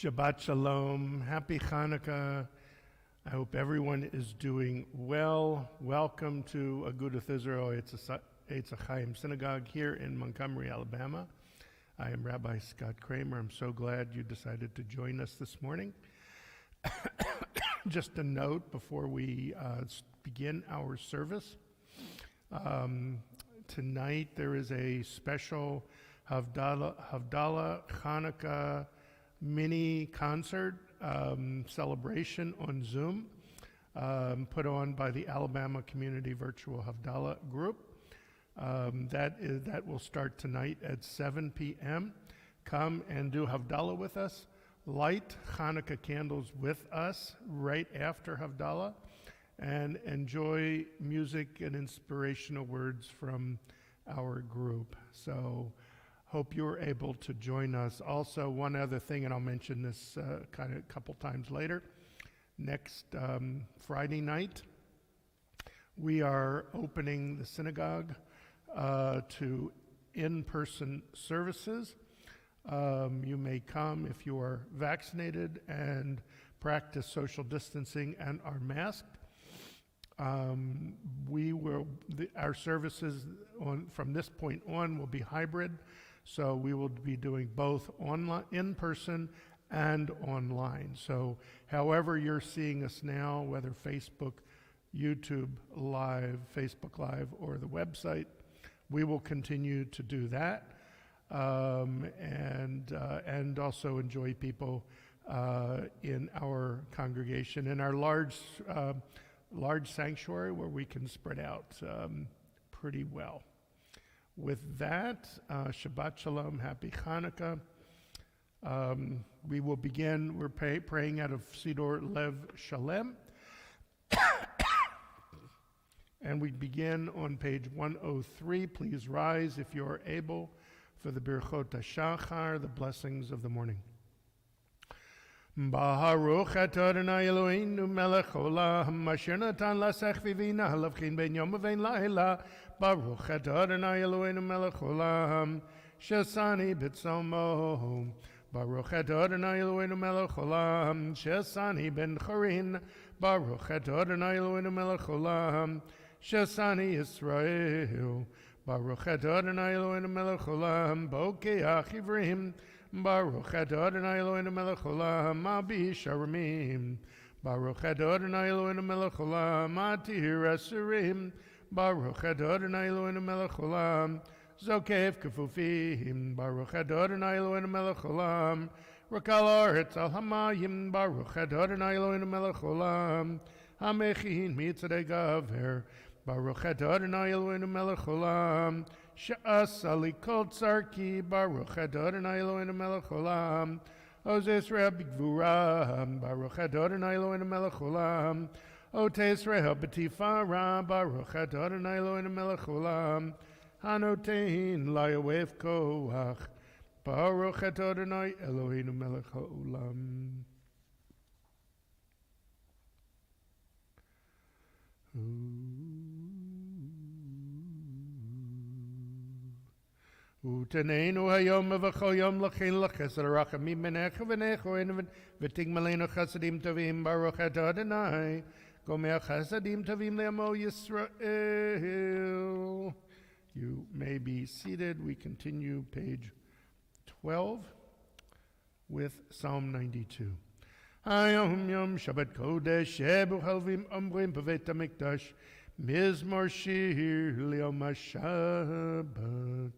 Shabbat Shalom, Happy Hanukkah. I hope everyone is doing well. Welcome to Agudath Israel, Etz Ahayem Synagogue here in Montgomery, Alabama. I am Rabbi Scott Kramer. I'm so glad you decided to join us this morning. Just a note before we begin our service. Tonight there is a special Havdalah Hanukkah mini concert celebration on Zoom put on by the Alabama Community Virtual Havdalah Group. That will start tonight at 7 p.m. Come and do Havdalah with us. Light Hanukkah candles with us right after Havdalah, and enjoy music and inspirational words from our group. So hope you're able to join us. Also, one other thing, and I'll mention this a couple times later. Next Friday night, we are opening the synagogue to in-person services. You may come if you are vaccinated and practice social distancing and are masked. Our services from this point on will be hybrid. So we will be doing both online, in person, and online. So however you're seeing us now, whether Facebook, YouTube Live, Facebook Live, or the website, we will continue to do that, and also enjoy people in our congregation, in our large sanctuary where we can spread out pretty well. With that, Shabbat Shalom, Happy Hanukkah. We will begin, we're praying out of Siddur Lev Shalem. And we begin on page 103. Please rise if you are able for the Birchot HaShachar, the blessings of the morning. Baruch atah Adonai Eloheinu melech haolam asher natan lasech vivina halavchin ben yom uvein laila. Baruch atah Adonai Eloheinu melech haolam shesani b'tzomo. Baruch atah Adonai Eloheinu melech haolam shesani ben chorin. Baruch atah Adonai Eloheinu melech haolam shesani Yisrael. Baruch atah Adonai Eloheinu melech haolam bokeach ivrim. Baruch atah Adonai Eloheinu melech haolam abi sharamim. Baruch atah Adonai Eloheinu melech haolam atir asurim. Baruch atah Adonai Eloheinu melech haolam zokev kefufim. Baruch atah Adonai Eloheinu melech haolam rakal haaretz al hamayim. Baruch atah Adonai Eloheinu melech haolam hamechin mitzadei gaver. Baruch atah Adonai Eloheinu melech haolam she'asa li kol tzarki. Baruch atah Adonai Eloheinu melech haolam oz Yisrael b'gvura. Baruch atah Adonai Eloheinu melech haolam ot Yisrael b'tifara. Baruch atah Adonai Eloheinu melech haolam hanotein layawev koach. Baruch atah Adonai Eloheinu melech haolam. Uteneinu hayom v'chol yom l'chein l'chesed rachamim menecha v'necho v'tigmalenu chasadim tovim. Baruch atah Adonai gomel chasadim tovim le'amo Yisrael. You may be seated. We continue page 12 with Psalm 92. Hayom yom Shabbat kodesh shebu halvim omrim b'veit hamikdash mizmor shir liyom haShabbat.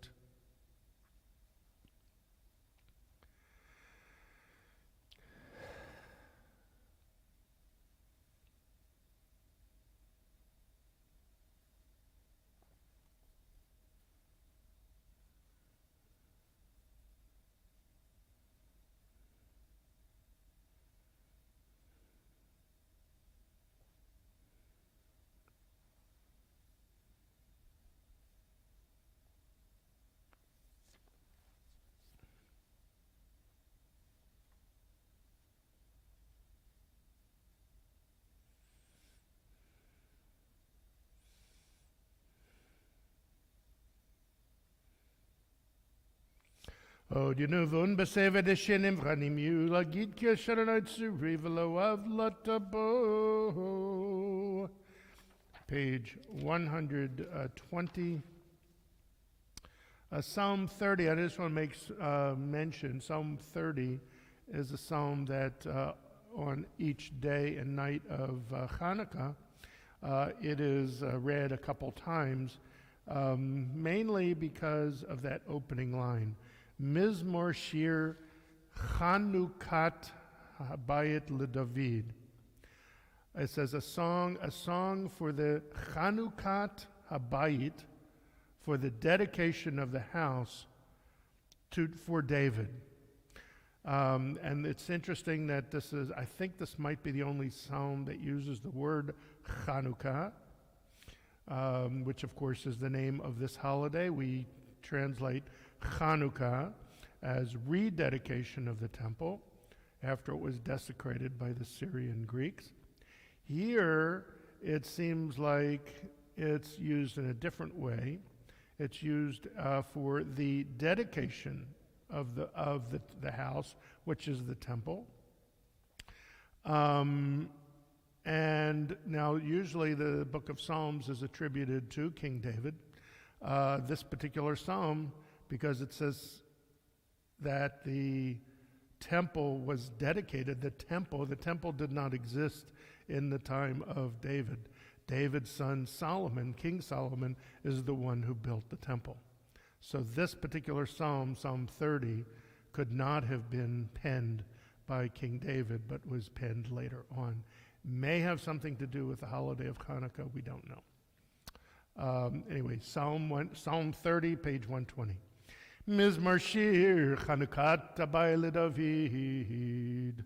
Od Yunuvun Beseva de Shenim Vranim Yu Lagid Kesharanot Suri Velo Avlatabo. Page 120. Psalm 30, I just want to make mention, Psalm 30 is a psalm that on each day and night of Hanukkah, it is read a couple times, mainly because of that opening line. Mizmor Shir Chanukhat Habayit LeDavid. It says a song for the Chanukhat Habayit, for the dedication of the house for David. And it's interesting that I think this might be the only psalm that uses the word Hanukkah, which of course is the name of this holiday. We translate Hanukkah as rededication of the temple after it was desecrated by the Syrian Greeks. Here, it seems like it's used in a different way. It's used for the dedication of the house, which is the temple. And now, usually the book of Psalms is attributed to King David. This particular psalm, because it says that the temple was dedicated. The temple did not exist in the time of David. David's son Solomon, King Solomon, is the one who built the temple. So this particular psalm, Psalm 30, could not have been penned by King David, but was penned later on. May have something to do with the holiday of Hanukkah, we don't know. Anyway, Psalm 30, page 120. Mizmor Shir Chanukhat Habayit LeDavid.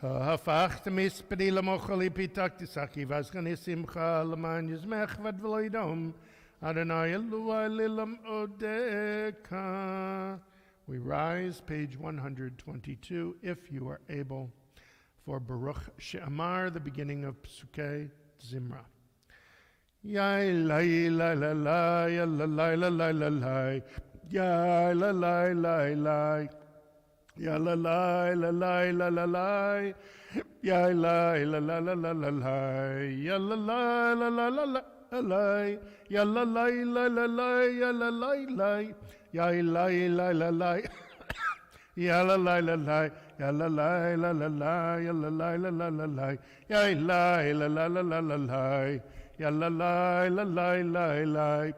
הפכת מספרי למוחלי פיתקתי שחי ועזכני שמחה למען יזמך ולא ידום אדוני אלוהי ללמודך. We rise, page 122, if you are able, for Baruch She'amar, the beginning of Psukei Zimra. Yai lai lai lai lai lai lai lai lai lai yai lai lai lai lai ya la la la la la la la ya la la la la la la la ya la la la la la la ya la la la la la ya la la la ya la la la la ya la la la la ya la la la la la ya la la la la la la ya la la la la la la la ya la la la la la la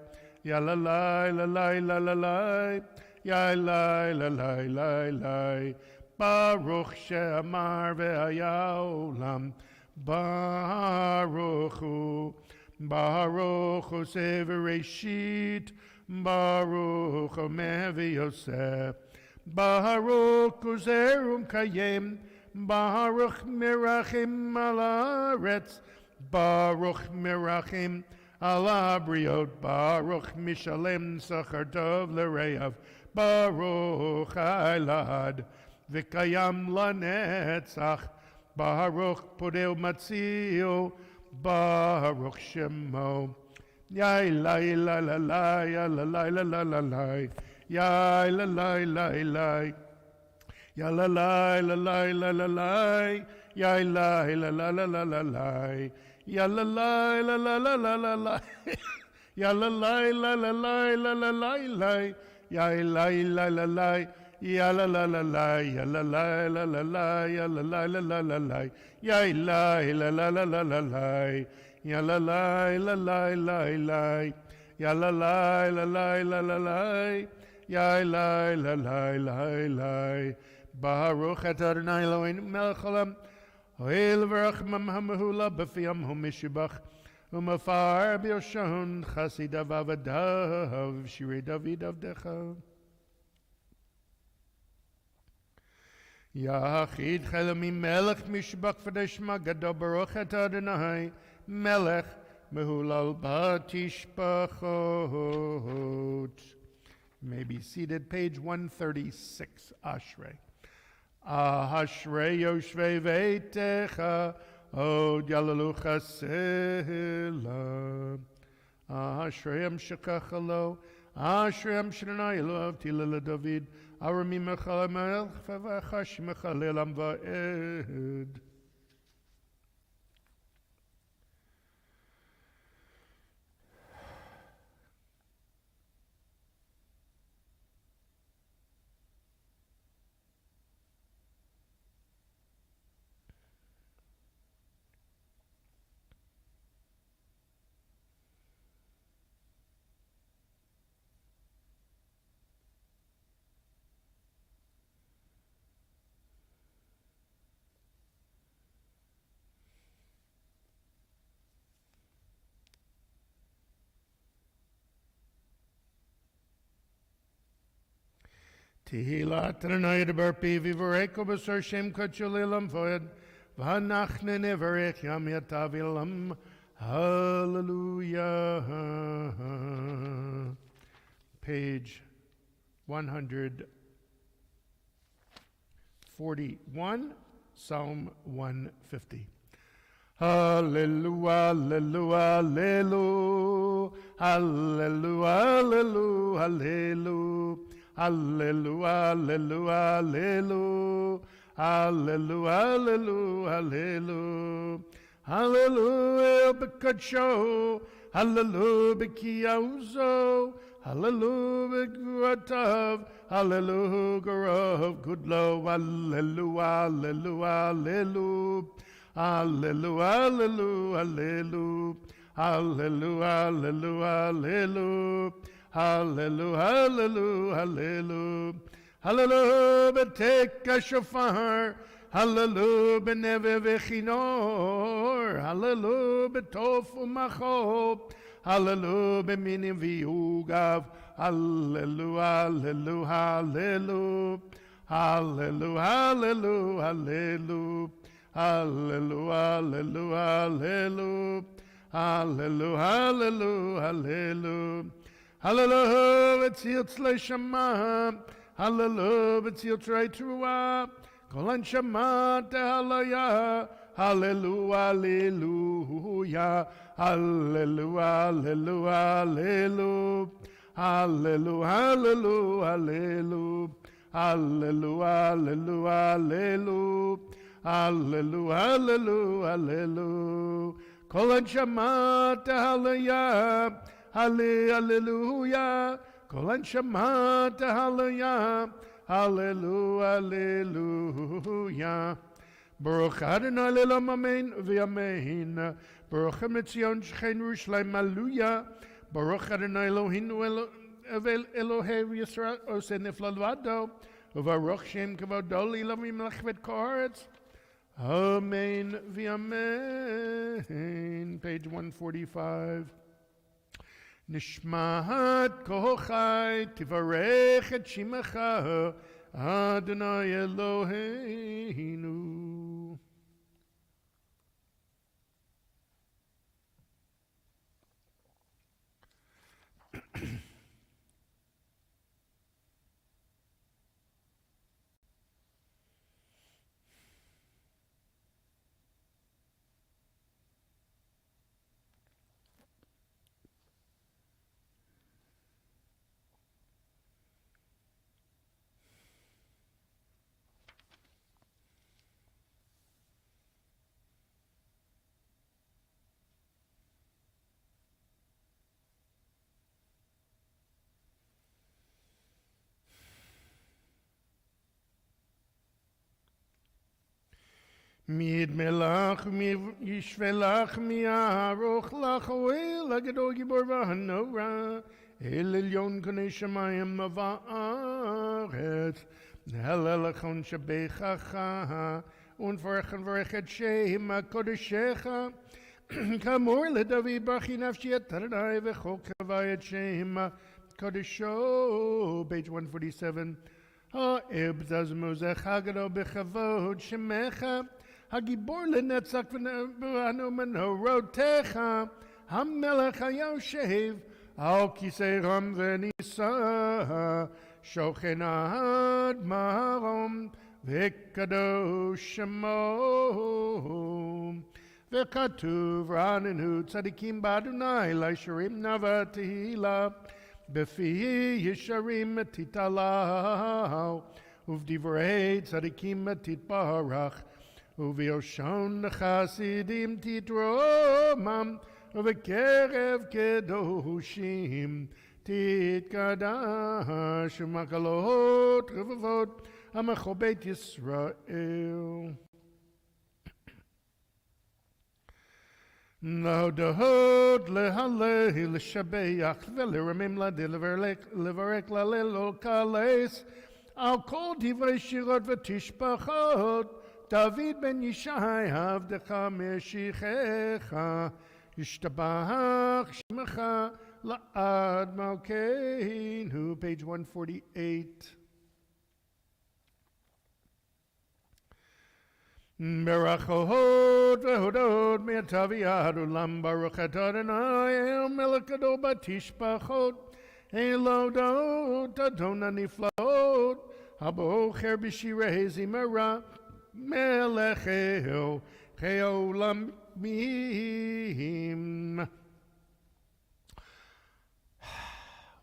ya la la la la la la la Yai lai lai lai lai lai Baruch She'amar ve'haya olam Baruch Hu Sever Reshit Baruch Hu Mevi Yosef Baruch Hu Zerum Kayem Baruch Mirachim al Haaretz Baruch Mirachim al Habriot Baruch Mishalem Sachar Tov L'Reav Baruch Elad V'kayam Lanetzach Baruch Podeu Matzio Baruch Shemo Yai lai lai lai lai ya la lai la la la lai Yai la lai lai lai Ya la lai la lai la la lai Yai lai la la la la la lai Ya la lai la la la la la lai Ya la lai la la lai la la lai lai Ya la la la la ya la la la la ya la la la la la ya la la la la la la ya la la la la la la la ya la la la la la la ya la la la la la la la ya la la la la la Baruch Adonai Eloheinu melech haolam ho'el v'rachmam ha'mehula b'fiyam ha'mishubach Umafar b'yoshon chasidav avadav shirei David avdecha Yachid chelami melech mishbach v'deshma gado baruch et Adonai melech mehulal batishpachot. May be seated. Page 136. Ashrei. Ashrei yoshvei veitecha od yalalu chasela. Ashrei amshekachalo. Ashrei amshrenai elav tilala David. Arami mechal melech v'vachash mechalel am va'ed. Tehillah Adonai Berpi Vivoreko B'Sar Shem Kachulilam Voed V'Hanachne Nevarech Yam Yatavilam. Hallelujah. Page 141, Psalm 150. Hallelujah, hallelujah, hallelujah, hallelujah, hallelujah. Hallelujah, hallelujah, hallelujah, hallelujah, hallelujah, hallelujah, b'kadsho, hallelujah, b'kiyauzo, hallelujah, b'guratav, hallelujah, garav, gudlo, hallelujah, hallelujah, hallelujah, hallelujah, hallelujah, hallelujah, hallelujah, hallelujah, hallelujah, hallelujah, hallelujah, b'teka shofar, hallelujah, b'neve v'chinor, hallelujah, b'tofu machop, hallelujah, b'minim v'yugav, hallelujah, hallelujah, hallelujah, hallelujah, hallelujah, hallelujah, hallelujah, hallelujah, hallelujah. Hallelujah, Tziltz Shema. Hallelujah, Tziltz Reitruah. Kolan Shema Tehalaya. Hallelujah, hallelujah. Hallelujah, hallelujah, hallelujah. Hallelujah, hallelujah, hallelujah. Hallelujah, hallelujah, hallelujah. Kolan Shema Tehalaya. Hallelujah, Kolan Shema Hallelujah, Hallelujah, Hallelujah. Baruch Adonai Le'olam Amen v'Amen. Baruch Emetzion Shchein Yerushalayim Hallelujah. Baruch Adonai Eloheinu Elohei Yisrael Oseh Nifla Levado. Uvaruch Shem Kavodo L'Olam Melech V'Koretz. Amen v'Amen. Page 145. Nishmat kochai tivarech et shimecha Adonai Eloheinu. Mid melach mi yishvelach mi aroch lach oel agedol gibor v'hanora el elyon konei shamayim va'aretz nehel elechon shabechacha unvorchen vorchet Shema kodeshecha kamor leDavid bachi nafshi et Adonai v'chol kavai et Shema kodesho. Page 147. Ha'eb zaz mozech hagado b'chavod shemecha הגיבור לנצח ונבואנו מנורותיך, המלך היושב על כיסא רם ונישא, שוכן עד מרום וקדוש שמו. וכתוב רעננו צדיקים באדוני לישרים נאווה תהילה, בפי ישרים תתהלל, ובדברי צדיקים תתברך, ובלשון חסידים תתרומם, ובקרב קדושים תתקדש, ומקהלות רבבות עמך בית ישראל. להודות, להלל, לשבח ולרמם, לברך, להלל ולקלס על כל דברי שירות ותשבחות. דוד בן ישי עבדך משיחך, ישתבח שמך לעד מלכנו. Page 148. ברכות והודות מיטב יד עולם, ברוך אתה אדוני מלך גדול בתשבחות, להודות אדון הנפלאות, הבוחר בשירי זמרה, מלכהו כעולמים.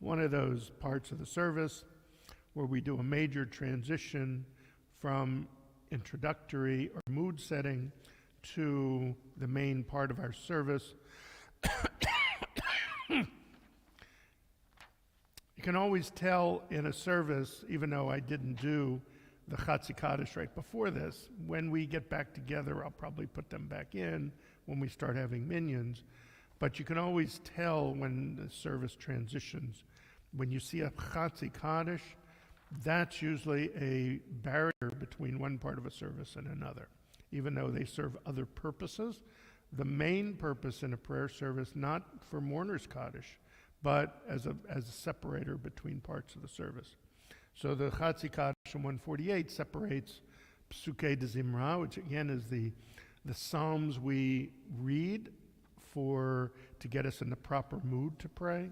One of those parts of the service where we do a major transition from introductory or mood setting to the main part of our service. You can always tell in a service, even though I didn't do the Chatzi Kaddish right before this, when we get back together, I'll probably put them back in when we start having minions. But you can always tell when the service transitions. When you see a Chatzi Kaddish, that's usually a barrier between one part of a service and another. Even though they serve other purposes, the main purpose in a prayer service, not for mourner's Kaddish, but as a separator between parts of the service. So the Chatzi Kaddish in 148 separates Psukei de Zimra, which again is the psalms we read to get us in the proper mood to pray.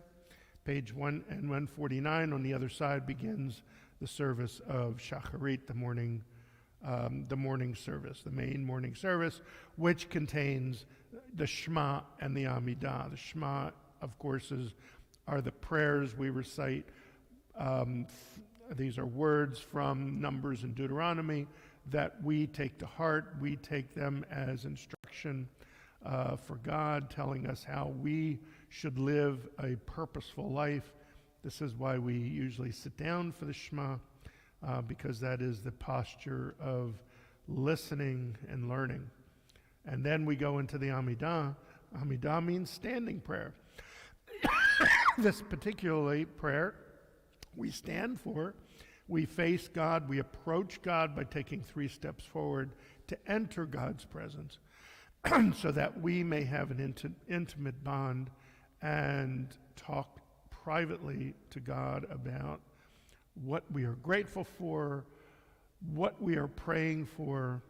Page 1 and 149 on the other side begins the service of Shacharit, the morning service, the main morning service, which contains the Shema and the Amidah. The Shema, of course, are the prayers we recite. These are words from Numbers and Deuteronomy that we take to heart. We take them as instruction for God, telling us how we should live a purposeful life. This is why we usually sit down for the Shema, because that is the posture of listening and learning. And then we go into the Amidah. Amidah means standing prayer. This particularly prayer we stand for. We face God, we approach God by taking 3 steps forward to enter God's presence so that we may have an intimate bond and talk privately to God about what we are grateful for, what we are praying for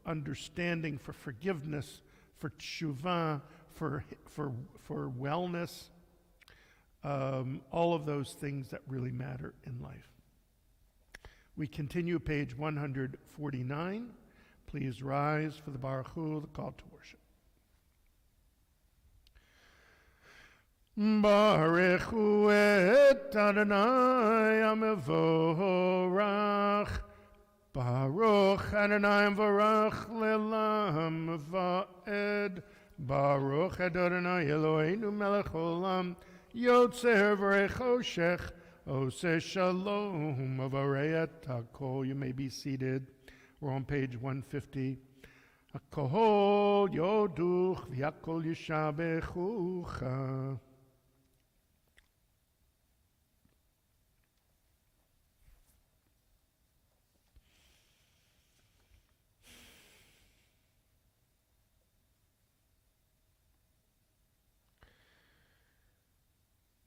understanding, for forgiveness, for tshuva, for wellness, all of those things that really matter in life. We continue page 149. Please rise for the Baruch Hu, the call to worship. Baruch Hu et Adonai Amevorach, Baruch Adonai Amevorach le'olam va'ed, Baruch Adonai Eloheinu melech olam, Yotzer v'rechoshech, Oseh shalom avarei et hakol. You may be seated. We're on page 150. Hakol yoduch v'yakol yishabechucha.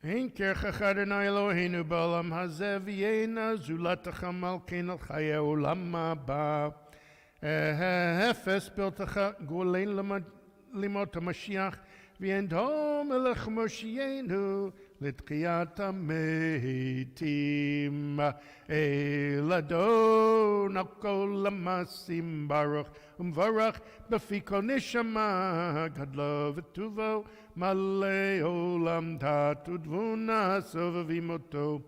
Ein kerchach Adonai Eloheinu ba'olam hazeh v'yeina zulatacha malkein al chayei olam haba. אפס פלתך גאולנו לימות המשיח, ואינו מלך מושיענו לתחיית המתים. אל אדון על כל המעשים ברוך ומברך בפי כל נשמה, גדלו וטובו מלא עולם דעת ותבונה סובבים אותו.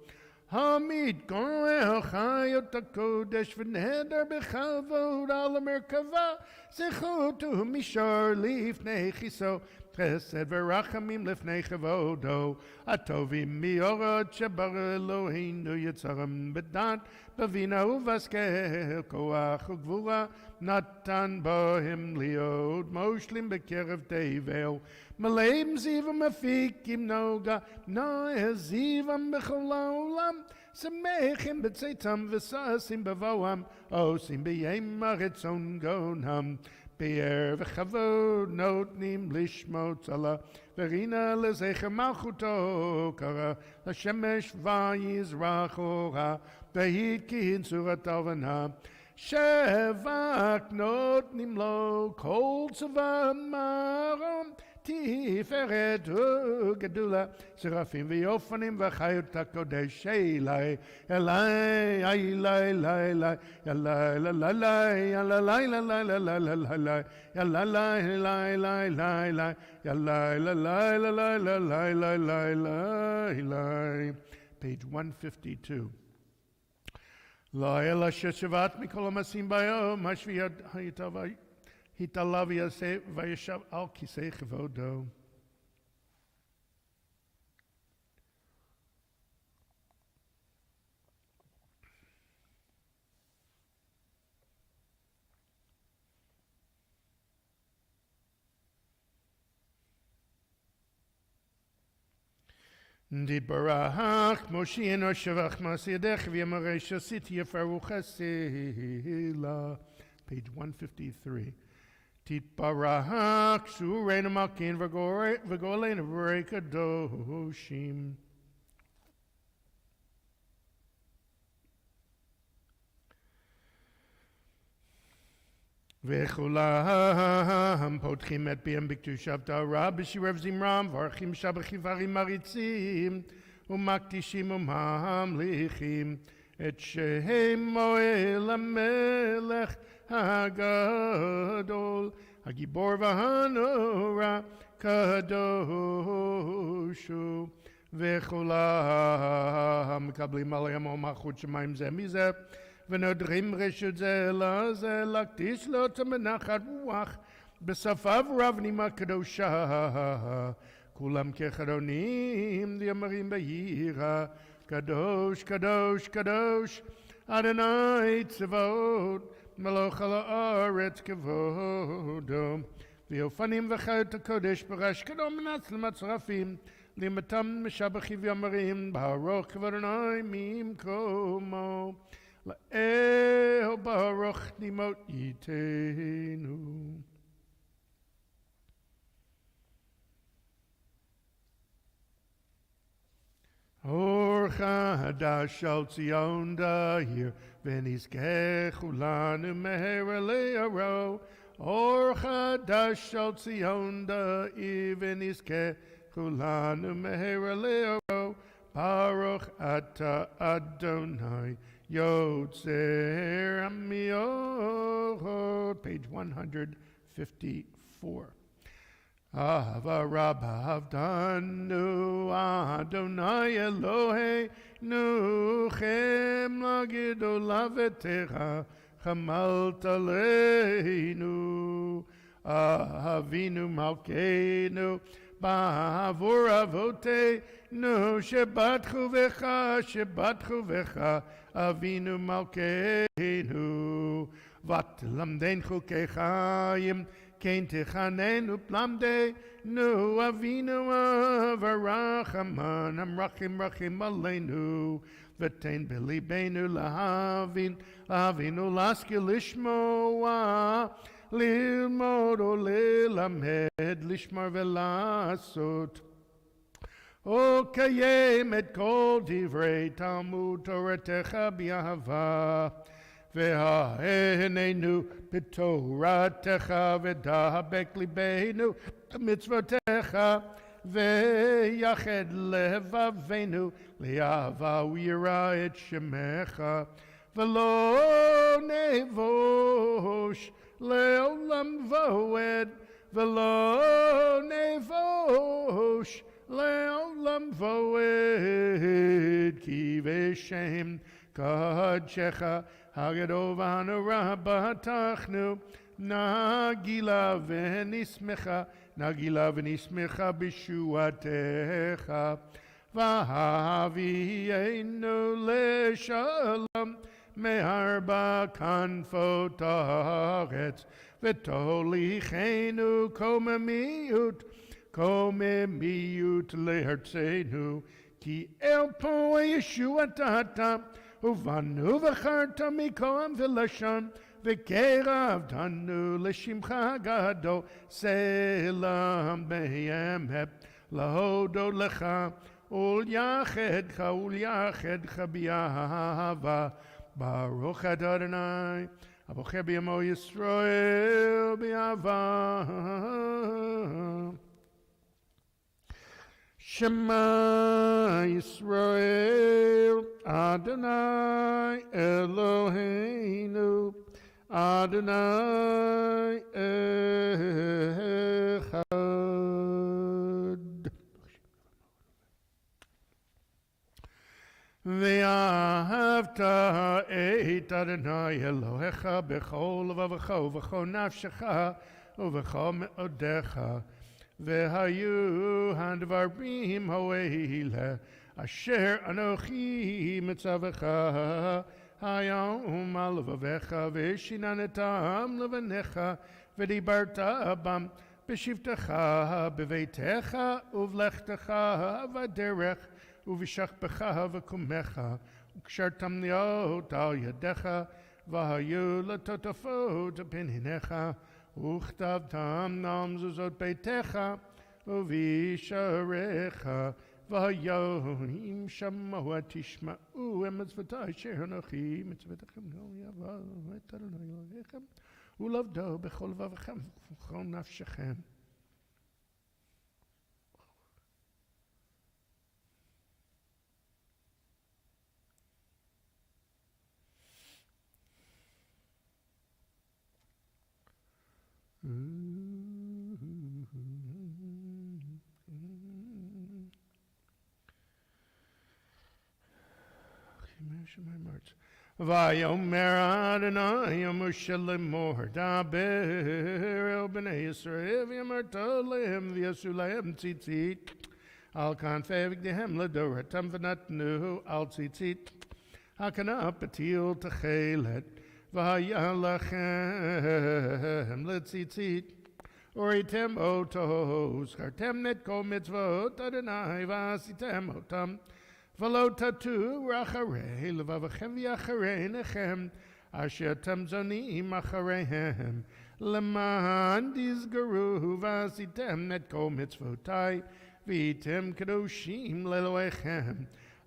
המתגורר חיות הקודש ונהדר בכבוד על המרכבה, זכות ומישור לפני כיסו, חסד ורחמים לפני כבודו. הטובים מאורות שברא אלוהינו יצרם בדעת, בבינה ובהשכל, כוח וגבורה נתן בהם להיות מושלים בקרב תבל. מלאים זיו ומפיקים נוגה, נאה זיום בכל העולם, שמחים בצאתם וששים בבואם, עושים בימה רצון גאונם. פאר וכבוד נותנים לשמו צלה, ורינה לזכר מלכותו קרא, לשמש ויזרח אורה, והתקין צורת הלבנה. שבח נותנים לו כל צבא מרום, תפארת וגדולה, שרפים ויופנים וחיות הקודש אלי, אלי, אלי, אלי, אלי, אלי, אלי, אלי, page 152. לילה ששבת מכל המעשים ביום, השביעי התעלה וישב על כיסא כבודו. דיברך מושיענו שבח מעשה ידיך ויאמר שעשיתי יפרו חסלה. page 153. תתברך שורנו מלכין וגואלנו ברי קדושים. וכולם פותחים את פיהם בקדושת תורה בשירי זמרם, מברכים שבחים וערים מריצים ומקדישים וממליכים את שמו אל המלך הגדול, הגיבור והנורא קדוש הוא. וכולם מקבלים עליהם מלכות שמיים זה מזה, ונודרים רשות זה לזה, להקדיש לו את מנחת רוח בשפיו רב נימה קדושה. כולם כחרונים נאמרים ביראה, קדוש קדוש קדוש אדוני צבאות, מלוך על הארץ כבודו. ואופנים וחיות הקודש פרש קדום מנץ למצרפים, לימתם משבחים ואמרים ברוך כבוד אדוני ממקומו. לאל ברוך נמות ייתנו. אור חדש על ציון דהיר, ונזכה כולנו מהר לאורו. אור חדש על ציון דהיר, ונזכה כולנו מהר לאורו. ברוך אתה אדוני יוצר המאורות. page 154. אהבה רבה אהבתנו אדוני אלוהינו, חמלה גדולה ותרחמת עלינו. אבינו מלכנו בעבור אבותינו, שבטחו בך אבינו מלכנו. ותלמדנו חוקי חיים, כן תחננו תלמדנו. אבינו ורחמן המרחם רחם עלינו, ותן בליבנו להבין ולהשכיל לשמוע, ללמוד וללמד, לשמור ולעשות. וקיים את כל דברי תלמוד תורתך באהבה, והננו בתורתך ודבק ליבנו במצוותיך ויחד לבבינו לאהבה ויראה את שמך ולא נבוש לעולם ועד ולא נבוש לעולם ועד כי בשם קודשך הגדול והנורא בטחנו נגילה ונשמחה בישועתך והביאנו לשלום מארבע כנפות הארץ ותוליכנו קוממיות לארצנו כי אל פה ישועתך ובנו בחרת מקום ולשון וקרבתנו לשמך הגדול סלם באמת להודות לך וליחדך באהבה ברוך אתה אדוני הבוחר בעמו ישראל באהבה Shema Yisrael Adonai Eloheinu Adonai Echad ואהבת את אדוני אלוהיך בכל לבבך ובכל נפשך ובכל מאודיך והיו הדברים האלה אשר אנוכי מצווך היום על לבביך ושיננתם לבניך ודיברת בם בשבתך בביתך ובלכתך בדרך ובשכבך וקומך וקשרתם להיות על ידיך והיו לטוטפות פניניך וכתבתם על מזוזות ביתך ובשעריך והיו אם שמוע תשמעו מצוותי אשר אנוכי מצוותיכם לאהבה את אדוני אלוהיכם ולעבדו בכל לבבכם ובכל נפשכם. ויאמר אדוני משה לאמור דבר אל בני ישראל ואמרת להם ויעשו להם ציצית על כנפי בגדיהם לדורתם ונתנו על ציצית הכנף פתיל תכלת והיה לכם לציצית וראיתם אותו זכרתם את כל מצוות אדוני ועשיתם אותם ולא תטו אחרי לבבכם ואחרי עיניכם אשר אתם זונים אחריהם למען תזכרו ועשיתם את כל מצוותי והייתם קדושים לאלוהיכם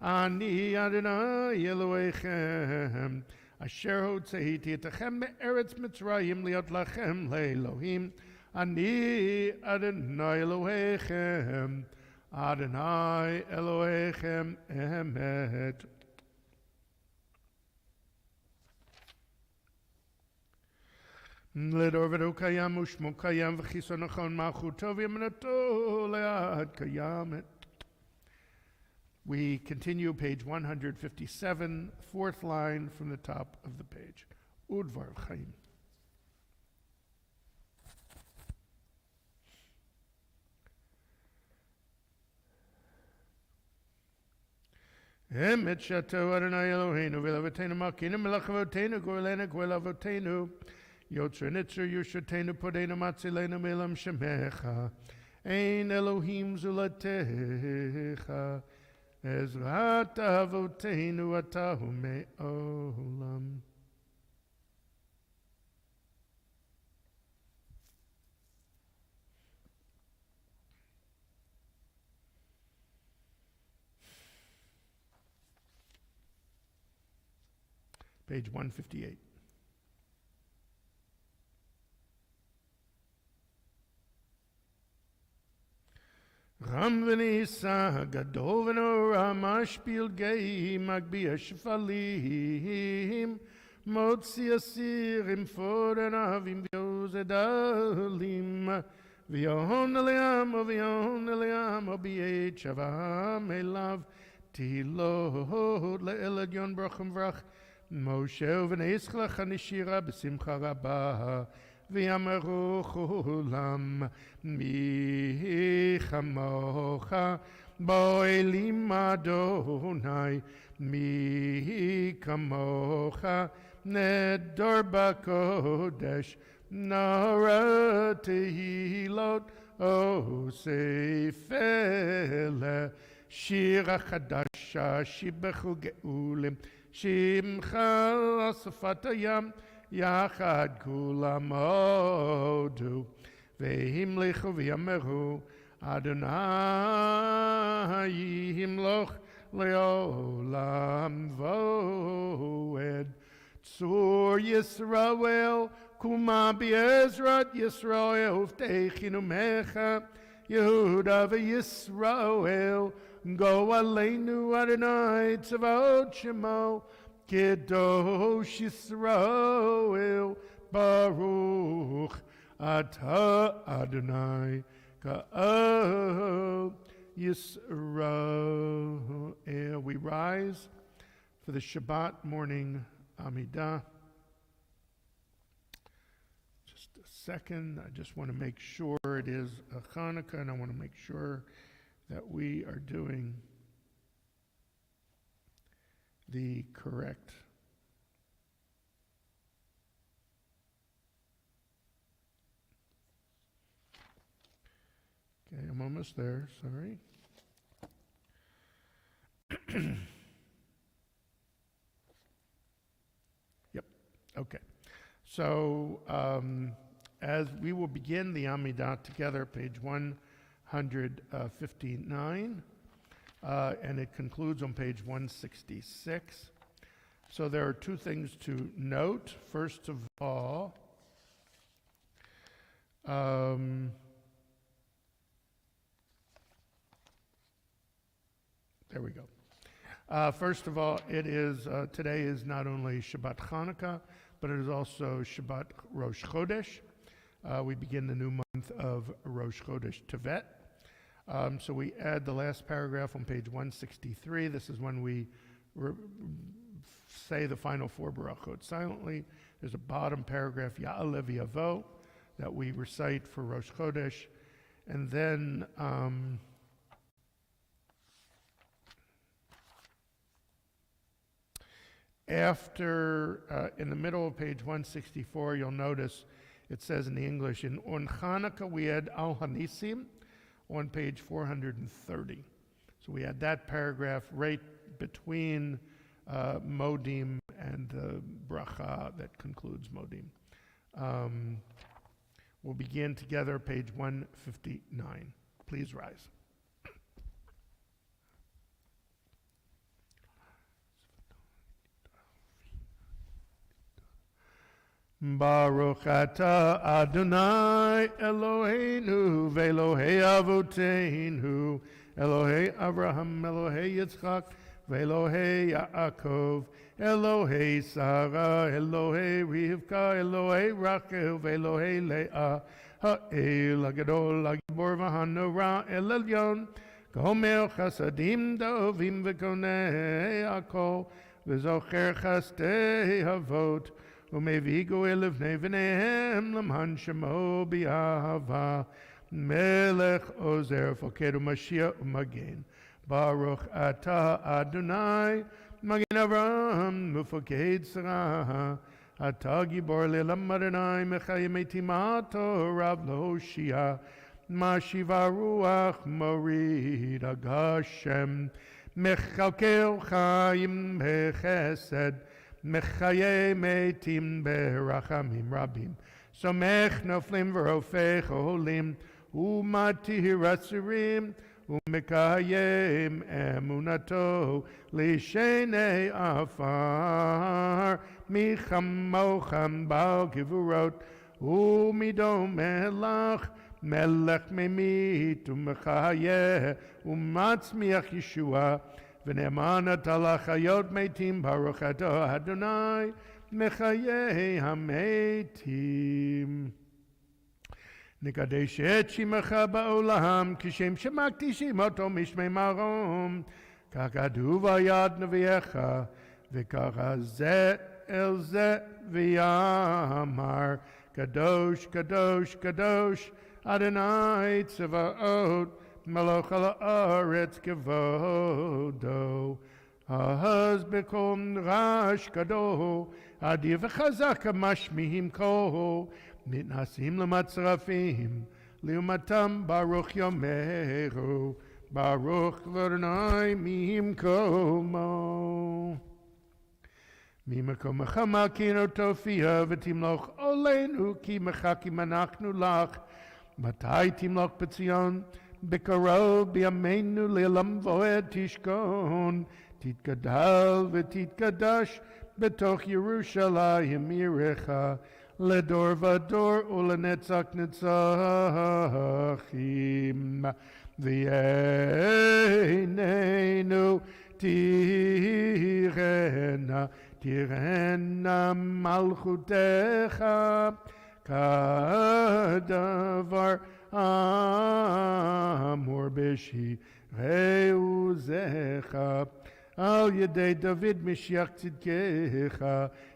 אני אדוני אלוהיכם אשר הוצאתי אתכם מארץ מצרים להיות לכם לאלוהים אני אדוני אלוהיכם Adonai Elohechem Emet. לדור ודור קיים ושמו קיים וחיסון נכון מלכותו ואמונתו לעד קיימת. We continue page 157, fourth line from the top of the page. Udvar Chaim. Emet shato Adonai Eloheinu v'lavotenu malkeinu melech avotenu gorelenu goel avotenu yotzer nitzer yushatenu podenu matzilenu milam shemecha ein Elohim zulatecha ezrat avotenu atahu me'olam. Page 158. Chacham v'nisa gadol v'nora mashpil gei magbiya shfalim motzi asirim foren avim v'yozedalim v'yohon eliam b'yet shavam elav tilot le'elad yon bracham vrach Moshe v'neischlach hanishira b'simcha rabah v'yameru chulam mi chamocha bo'elim Adonai mi kamocha nedor b'kodesh nara tehilot o seifele shira chadasha shibechu geulim shimcha asafat hayam yachad kulam odu v'himlichu v'yameru Adonai yimloch leolam voed Tzur Yisrael kuma b'ezrat Yisrael uvtechinu mecha Yehuda v'Yisrael go aleinu Adonai tzavot shemo Kedosh Yisrael Baruch Ata Adonai Ka'al Yisrael. We rise for the Shabbat morning Amidah. Just a second. I just want to make sure it is a Hanukkah, and I want to make sure that we are doing the correct Okay, I'm almost there, sorry. Yep, okay. So, as we will begin the Amidah together, page 159, and it concludes on page 166. So there are two things to note. First of all, there we go. First of all, it is today is not only Shabbat Hanukkah, but it is also Shabbat Rosh Chodesh. We begin the new month of Rosh Chodesh Tevet. So we add the last paragraph on page 163. This is when we say the final four barachot silently. There's a bottom paragraph, Ya'alev Yavo, that we recite for Rosh Chodesh. And then after, in the middle of page 164, you'll notice it says in the English, on Hanukkah we had Al Hanisim on page 430. So we had that paragraph right between Modim and the bracha that concludes Modim. We'll begin together, page 159. Please rise. Baruch atah Adonai Eloheinu ve'Elohei Avoteinu Elohei Avraham Elohei Yitzchak ve'Elohei Yaakov Elohei Sarah Elohei Rivka Elohei Rachel ve'Elohei Leah Ha'el Hagadol Hagibor v'Hanora El Elyon Gomer Chasadim Dovim v'Konei Akol v'Zocher Chastei Havot Umevigo elevnei v'neihem l'mhan shemo bi'ahava melech ozer fokedu Mashiach u'magen Baruch atah Adonai magen Avraham ufoked Sarah atah gibor le'lam Adonai mechayim eitim ha'torah v'loshia mashiva ruach morid agashem mechalkel chayim bechesed Mechaye metim berachamim rabim Somech noflim v'rofech olim Umatir asirim Umekayem emunato Lishenei afar Michamocham bal givurot Umidom melach melech memit umechayeh umatzmiach Yeshua v'ne'emanat al hachayot meitim baruch atah Adonai mechayeh hametim. נקדש את שמך בעולם, כשם שמקדישים אותו משמי מרום, כך כתוב על יד נביאך, וככה זה אל זה ויאמר, קדוש, קדוש, קדוש, אדוני צבאות, מלוך על הארץ כבודו. אז בקול רעש גדול, אדיר וחזק המשמיעים קול, מתנשאים למצרפים, לעומתם ברוך יאמרו, ברוך אדוני ממקומו. ממקומך מלכנו תופיע ותמלוך עלינו, כי מחכים אנחנו לך. מתי תמלוך בציון? בקרוב בימינו לעולם ועד תשכון, תתגדל ותתקדש בתוך ירושלים עירך. לדור ודור ולנצח נצחים, ועינינו תראנה מלכותך, כדבר אמור בשירי עוזך, על ידי דוד משיח צדקך,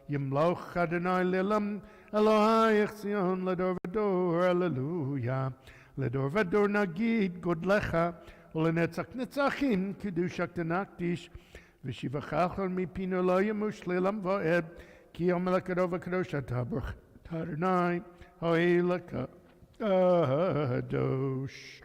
ימלוך אדוני לעולם, אלוהיך ציון לדור ודור, הללויה. לדור ודור נגיד גודלך, ולנצח נצחים קדושך תנקדיש, ושיבחך מפינו לא ימוש לעולם ועד, כי יום לקדוש וקדוש אתה ברוך אדוני, האל הקדוש.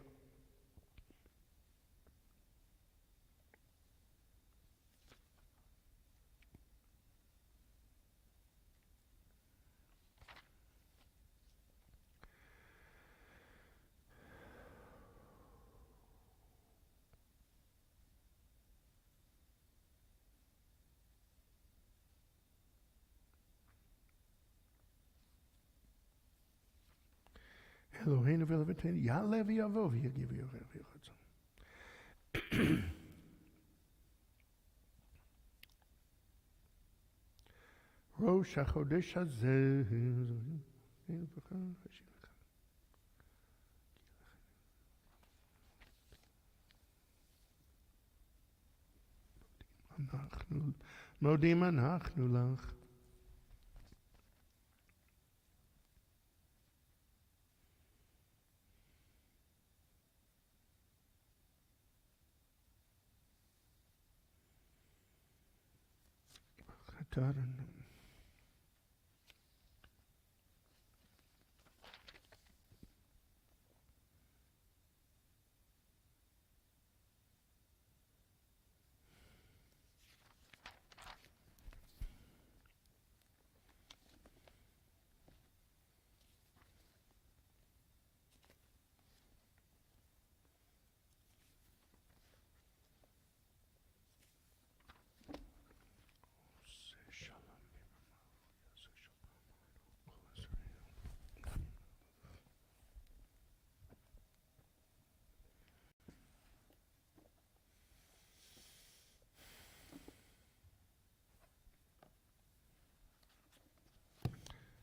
Eloheinu v'Eloheinu, Ya'aleh v'Yavo v'Yagiv v'Yochadzon. Rosh HaChodesh hazeh. מודים אנחנו לך.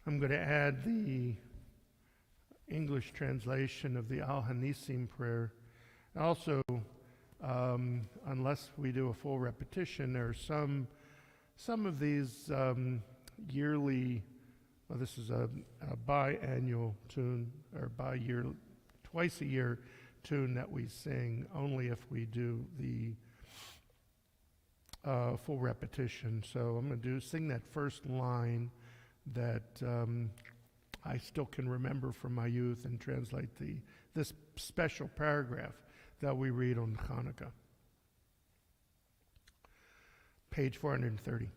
I'm going to add the English translation of the Hanisim prayer. Also, unless we do a full repetition, there are some of these yearly, well, this is a biannual tune, or bi-year, twice a year tune that we sing only if we do the full repetition. So I'm going to sing that first line that I still can remember from my youth and translate this special paragraph that we read on Hanukkah. Page 430.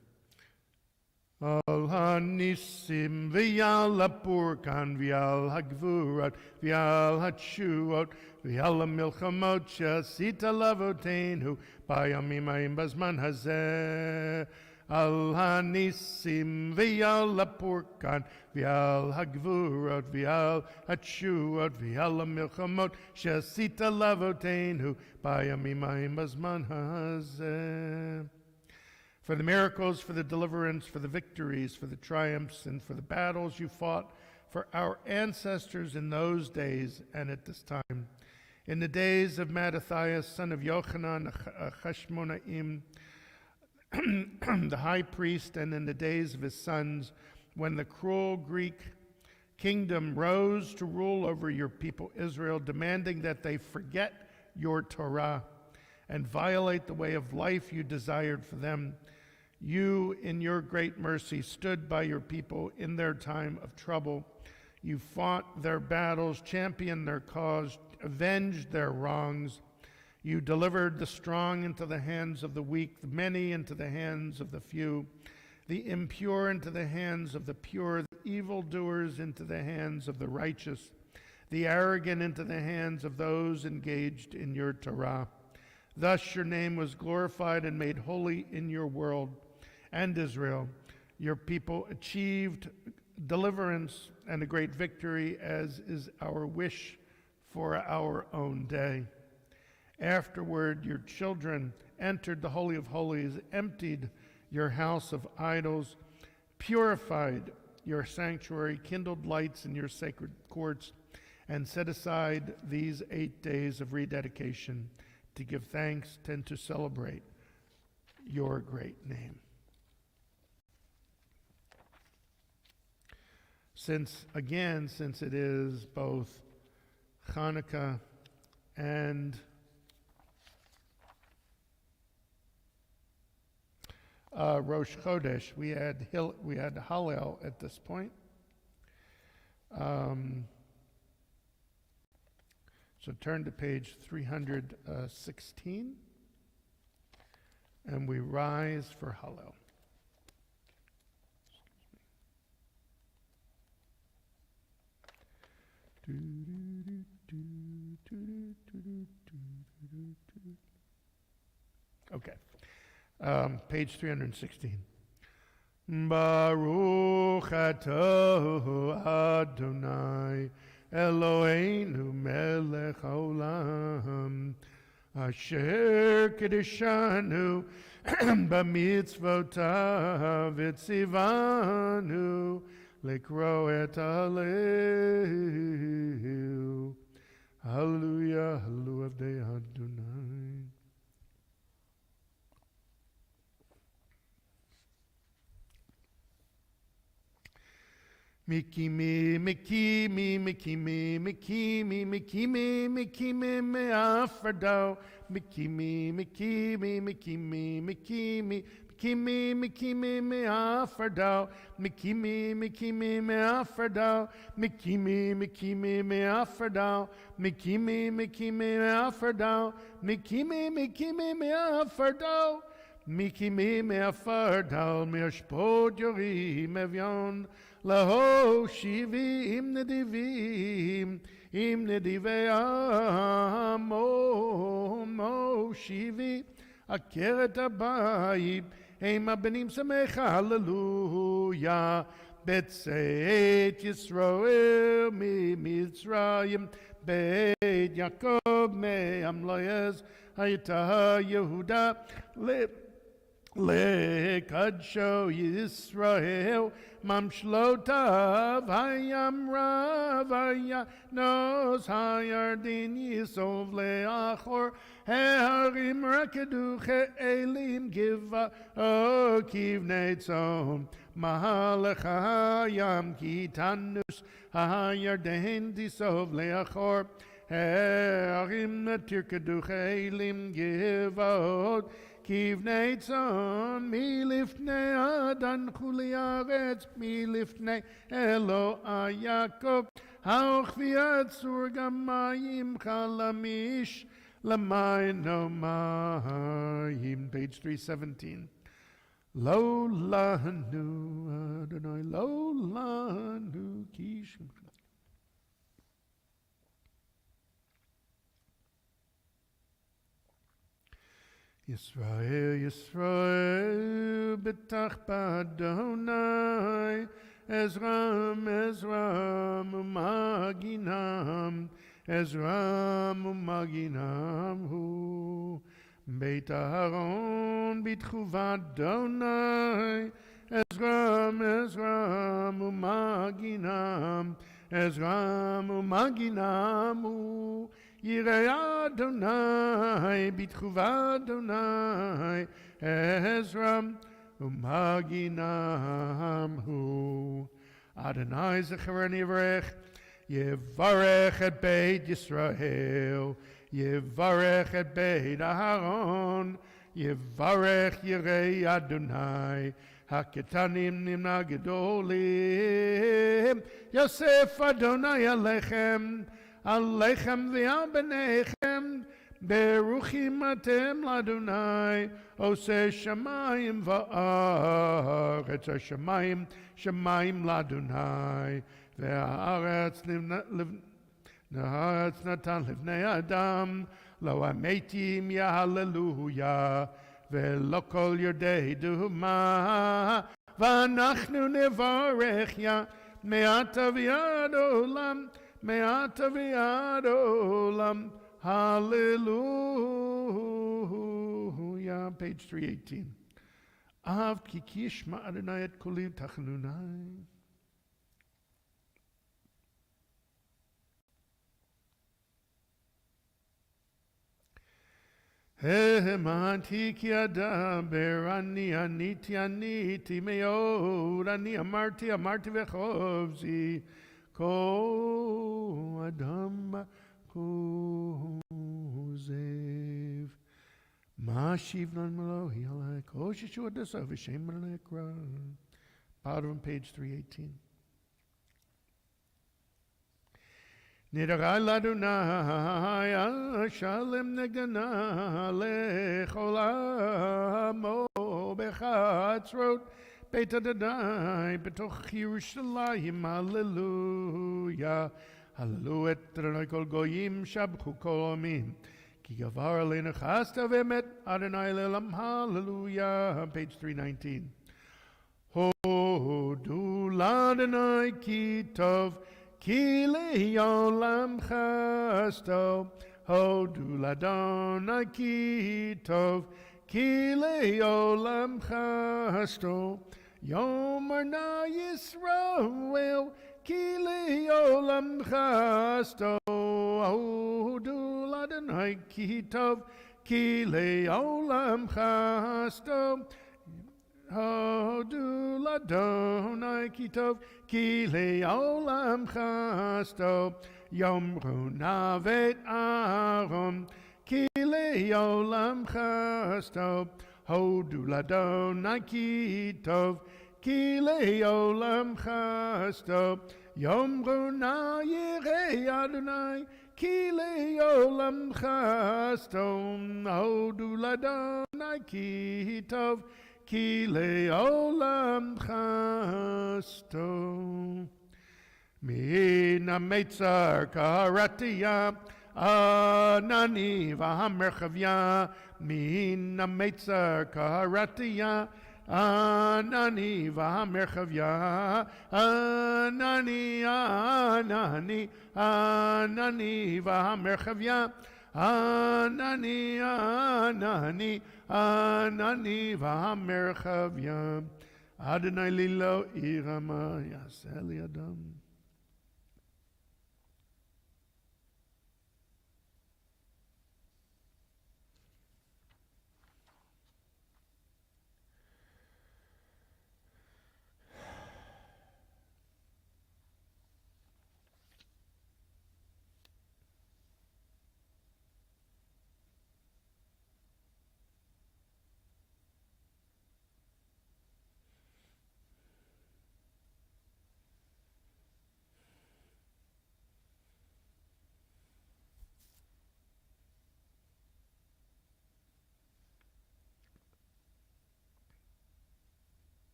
Al Hanisim v'yal ha'purkan v'yal ha'gvurat v'yal ha'tshuot v'yal ha'milchamot she'asita lavoteinu b'yamim ha'im b'zman hazeh al Hanisim v'al hapurkan v'al hagvurot v'al hatshuot v'al hamilchamot she'asita lavoteinu b'yamim ha'im b'zman hazeh. For the miracles, for the deliverance, for the victories, for the triumphs, and for the battles you fought for our ancestors in those days and at this time. In the days of Mattathias, son of Yochanan, Chashmonaim, the high priest, and in the days of his sons, when the cruel Greek kingdom rose to rule over your people Israel, demanding that they forget your Torah and violate the way of life you desired for them, you, in your great mercy, stood by your people in their time of trouble. You fought their battles, championed their cause, avenged their wrongs. You delivered the strong into the hands of the weak, the many into the hands of the few, the impure into the hands of the pure, the evildoers into the hands of the righteous, the arrogant into the hands of those engaged in your Torah. Thus your name was glorified and made holy in your world and Israel. Your people achieved deliverance and a great victory, as is our wish for our own day. Afterward, your children entered the Holy of Holies, emptied your house of idols, purified your sanctuary, kindled lights in your sacred courts, and set aside these 8 days of rededication to give thanks and to celebrate your great name. Since it is both Hanukkah and Rosh Chodesh, we had Hallel at this point. So turn to page 316, and we rise for Hallel. Okay, page 316. Baruch atah Adonai Eloheinu melech haolam asher kiddushanu b'mitzvotav etzivanu Likro et Aleu. Hallelujah, hallelujah, Avdei Adonai. Mikimi, Mikimi, Mikimi, Mikimi, Mikimi, Mikimi, Me'afrado. Mikimi, Mikimi, Mikimi, Mikimi, Mikimi, Mikimi, Me'afrado. Mikimi, Mikimi, Me'afrado. Mikimi, Mikimi, Me'afrado. Mikimi, Mikimi, Me'afrado. Mikimi, Mikimi, Me'afrado. Mikimi, Me'afrado. Me'ashpod yorim evion. Laho shivim nedivim, im nedivei amo, mo shivi, akeret abayim, הם הבנים שמח, הללויה, בצאת ישראל ממצרים, בית יעקב מעמלייז, הייתה יהודה לקדשו ישראל, ממשלותיו הים רב, הינוס הירדן יסוב לאחור, ההרים רקדו כאלים גבעה כבני צאן, מהלך הים כי תנוס הירדן תסוב לאחור, ההרים תרקדו כאלים גבעות כבני צאן, מלפני אדן חולי הארץ, מלפני אלוהי יעקב, וכפי צור גם מים חלמיש למים מים. Page 317. Lo lanu Adonai, lo lanu ki shemcha. Yisrael, Yisrael, betach b'Adonai, Ezram, Ezram, umaginam, Ezram, umaginam, hu. Beit Aharon, bitchuv Adonai, Ezram, Ezram, umaginam, Ezram, umaginam, hu. Yirei Adonai, bitchuv Adonai, Ezram, umaginam hu. Adonai zechereni yivarech, yivarech et Beit Yisrael, yivarech et Beit Aharon, yivarech Yirei Adonai, haketanim nimna gedolim, Yosef Adonai alechem, Alechem v'al b'nechem, beruchim atem l'Adonai, oseh shamayim va'aretz, shamayim, shamayim l'Adonai, v'haaretz natan livnei adam, lo ametim yahaleluya, ve'lo kol yordei duma, v'anachnu nevarech ya, me'ata v'yad olam, Me'ata v'yad olam, hallelujah. Page 318. Av ki yishma Adonai et koli tachanunai. Hemanti ki adaber, ani aniti meod, ani amarti v'chovzi. Ko Adam kozev Mashiv non Melohi alek O Shishua Desav Hashem alek Ra. Bottom of page 318. Nidarai ladunai Shalem negana lecholam O bechatzrot Beit Adonai, betoch Yerushalayim, hallelujah. Hallelujah, Adonai kol goyim, shabchu kol amim. Ki gavar aleinu chasta v'emet, Adonai le'olam, hallelujah. Page 319. Hodu l'Adonai ki tov, ki le'olam chasto. Hodu l'Adonai ki tov, ki le'olam chasto. Yomer na Yisrael, ki le'olam chasto. Hodu l'Adonai ki tov, ki le'olam chasto. Hodu l'Adonai ki tov, ki le'olam chasto. Yomru na vet Aaron, ki le'olam chasto. Hodu l'Adonai ki tov, ki le'olam chasto. Yomru na yirei Adonai, ki le'olam chasto. Hodu l'Adonai ki tov, ki le'olam chasto. Min ha'metzar karatiyah, Anani v'hamerchavya, min ha'metzar karatiyah, Anani v'hamerchavya, Anani, Anani, Anani v'hamerchavya, Anani, Anani, Anani v'hamerchavya. Adonai lilo irama yaseh li adam.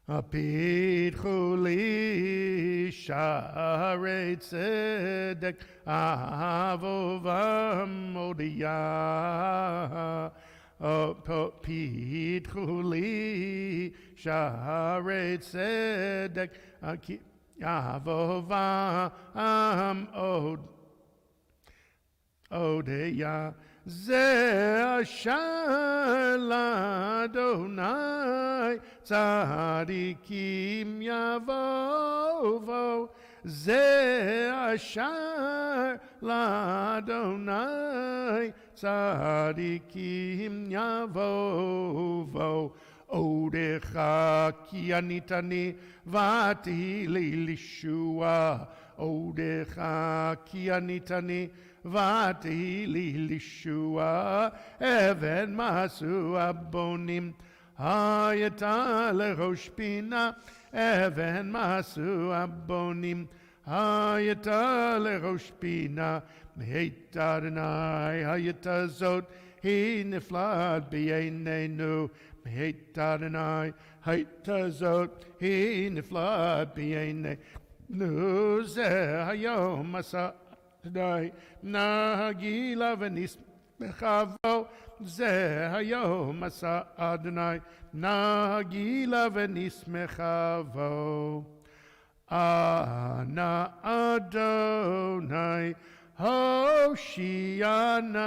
Apid chuli Sharei Tzedek Avovam Odiyah Pitchu Li Sharei Tzedek Avovam Odiyah Ze Asher Ladonai Tzadikim Yavovo Ze Asher Ladonai Tzadikim Yavovo Odecha Ki Anitani Vati Lishua Odecha Ki Anitani Vati Lishua Even Masu Abonim Hayata Lerosh Pina Even Masu Abonim Hayata Lerosh Pina Meita Adonai Hayata Zot Hi Niflad B'Einenu Meita Adonai Hayata Zot Hi Niflad B'Einenu Zeh Hayom Masa Today, Nagila Venis Mechavo, Ze Hayom Asa Adonai, Nagila Venis Mechavo, Ana Adonai, Hoshiana,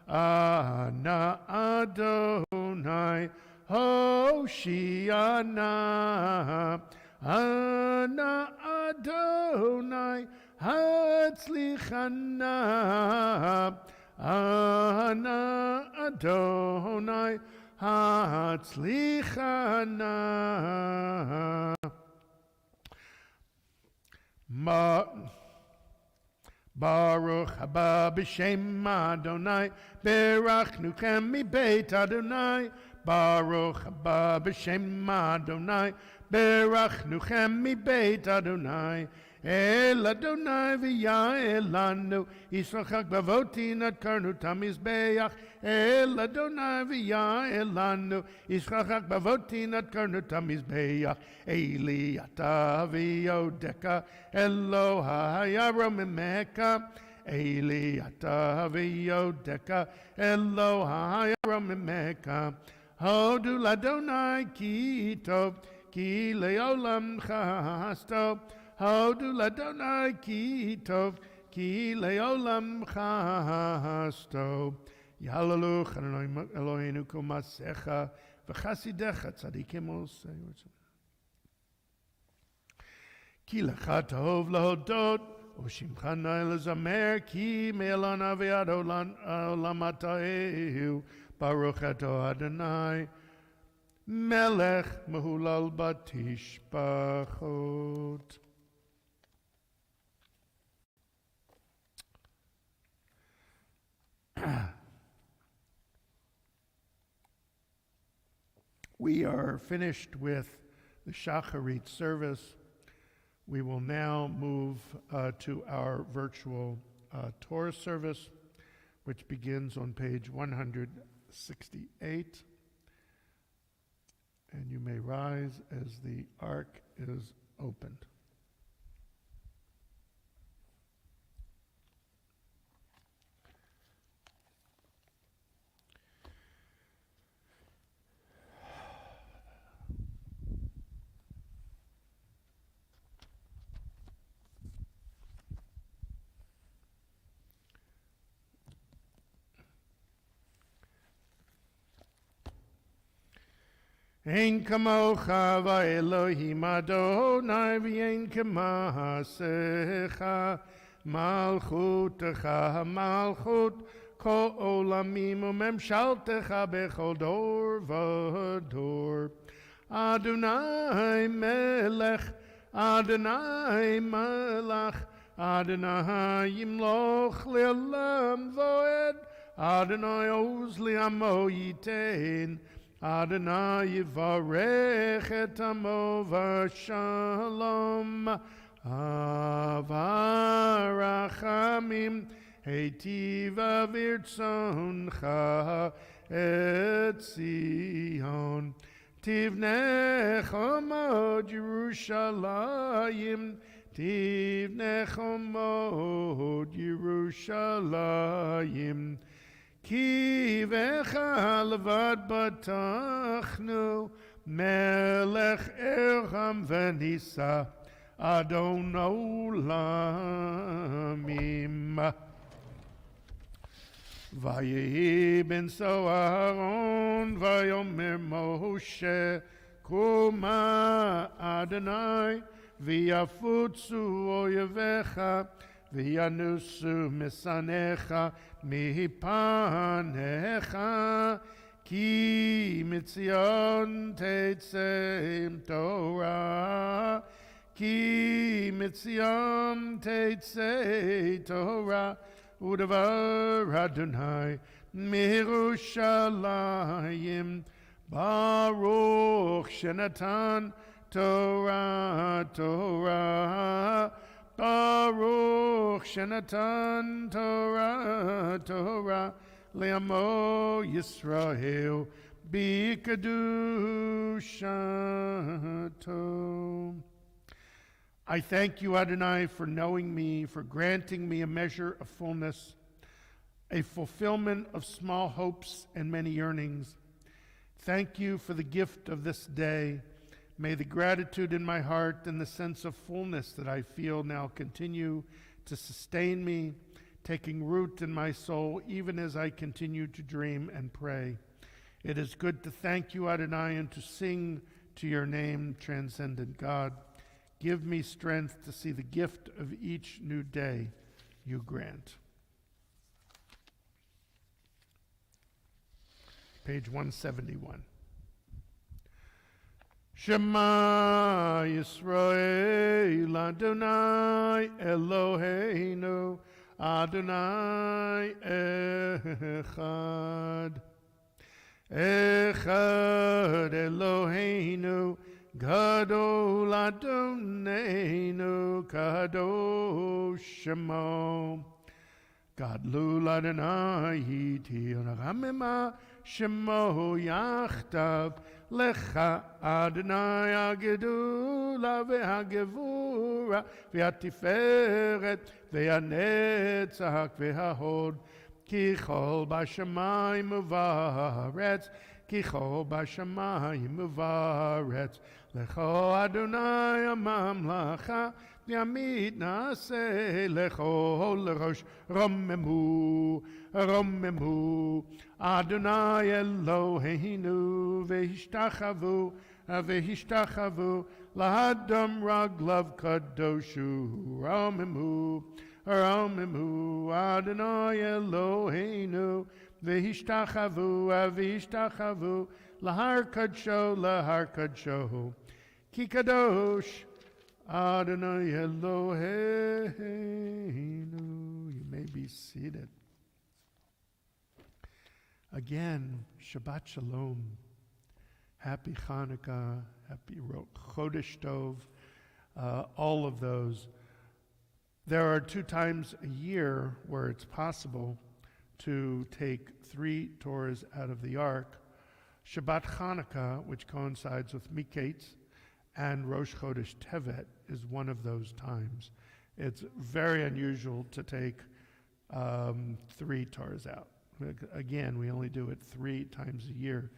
Ana Adonai, Hoshiana, Ana Adonai, Hatzlichana, Ana Adonai, Hatzlichana. Baruch haba b'shem Adonai, berachnuchem mi beit Adonai. Baruch haba b'shem Adonai, berachnuchem mi beit Adonai. El Adonai v'ya'elanu, Yisrochak b'avotin ad karnu tamizbeach. El Adonai v'ya'elanu, Yisrochak b'avotin ad karnu tamizbeach. Eli ata v'yodeka, Elohai aramimeka. Eli ata v'yodeka, Elohai aramimeka. Hodu l'Adonai ki tov, ki le'olam chasto. Hodu l'Adonai ki tov, ki le'olam chasto. Yahalalu Adonai Eloheinu kol maasecha v'chasidecha tzadikim osei. Ki lecha tov lahodot, u'shimcha na'el lezamer, ki me'elana ve'ad olam ata'ehu. Baruch ato Adonai, melech mehulal batishpachot. We are finished with the Shacharit service. We will now move to our virtual Torah service, which begins on page 168. And you may rise as the ark is opened. Ein kamocha va'elohim Adonai v'ein kamasecha malchutecha malchut kol olamim u'memshaltecha bechol dor v'dor. Adonai melech, Adonai melech, Adonai yimloch le'olam voed, Adonai oz li'amo yitein. Adonai yivarech et amo v'shalom avarachamim heitiva v'irtzoncha et Zion Tivnechomod Yerushalayim, Tivnechomod Yerushalayim, Ki vecha levad batachnu, Melech Erham v'nisa, Adon Olamim. Vayehi ben Soharon, Vayomer Moshe, Kuma Adonai, V'yafutzu oyevecha, V'yanusu misanecha, Mipanecha, Ki mitzion tetzem Torah, Ki mitzion tetzem Torah, Udavar Adonai Mirushalayim, Baruch Shenatan Torah, Torah, Baruch Shenatan Torah, Torah, Le'amo Yisrael B'kedushato. I thank you, Adonai, for knowing me, for granting me a measure of fullness, a fulfillment of small hopes and many yearnings. Thank you for the gift of this day. May the gratitude in my heart and the sense of fullness that I feel now continue to sustain me, taking root in my soul even as I continue to dream and pray. It is good to thank you, Adonai, and to sing to your name, transcendent God. Give me strength to see the gift of each new day you grant. Page 171. Shema Yisrael Adonai Eloheinu Adonai Echad. Echad Eloheinu Gadol Adonenu Kadosh Shemo. Gadlul Adonai Iti Ramima Shemo Yachtav Lecha Adonai Agedula Ve'agevura Ve'atiferet Ve'anetzach Ve'ahod Kichol Bashamayim Uvaretz Kichol Bashamayim Uvaretz Lecho Adonai Amamlacha V'yamid Naseh Lecho Lerosh Romemu Romemu Adonai Eloheinu V'hishtachavu V'hishtachavu Lahadam Raglav Kadoshu Romemu Romemu Adonai Eloheinu V'hishtachavu V'hishtachavu Lahar Kadsho Ki Kadosh Adonai Eloheinu. You may be seated. Again, Shabbat Shalom. Happy Hanukkah, happy Chodesh Tov, all of those. There are 2 times a year where it's possible to take 3 Torahs out of the Ark. Shabbat Hanukkah, which coincides with Miketz, and Rosh Chodesh Tevet is one of those times. It's very unusual to take 3 Torahs out. Again, we only do it 3 times a year.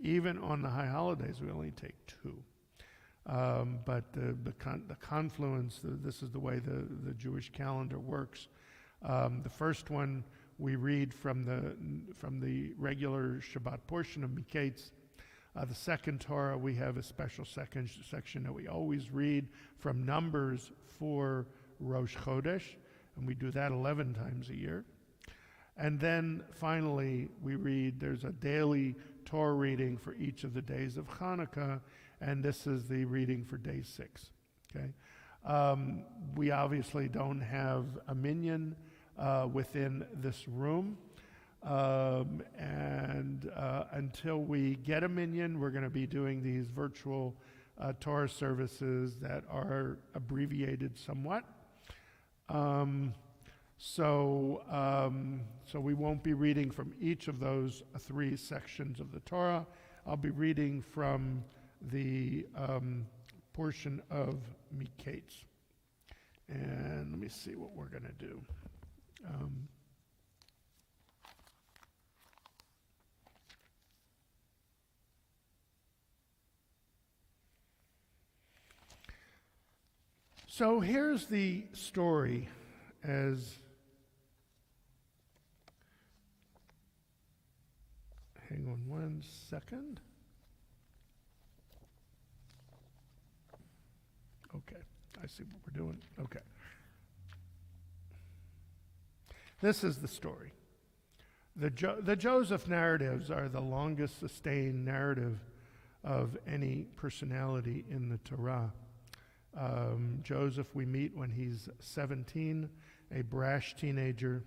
Even on the high holidays, we only take 2. But the confluence, this is the way the Jewish calendar works. The first one we read from the regular Shabbat portion of Miketz. The second Torah, we have a special section that we always read from Numbers for Rosh Chodesh, and we do that 11 times a year. And then finally, we read, there's a daily Torah reading for each of the days of Hanukkah, and this is the reading for day 6. Okay, we obviously don't have a minyan within this room, and until we get a minyan, we're going to be doing these virtual Torah services that are abbreviated somewhat. So we won't be reading from each of those 3 sections of the Torah. I'll be reading from the portion of Miketz. And let me see what we're going to do. So here's the story as, hang on one second. Okay, I see what we're doing. Okay. This is the story. The Joseph narratives are the longest sustained narrative of any personality in the Torah. Joseph we meet when he's 17, a brash teenager,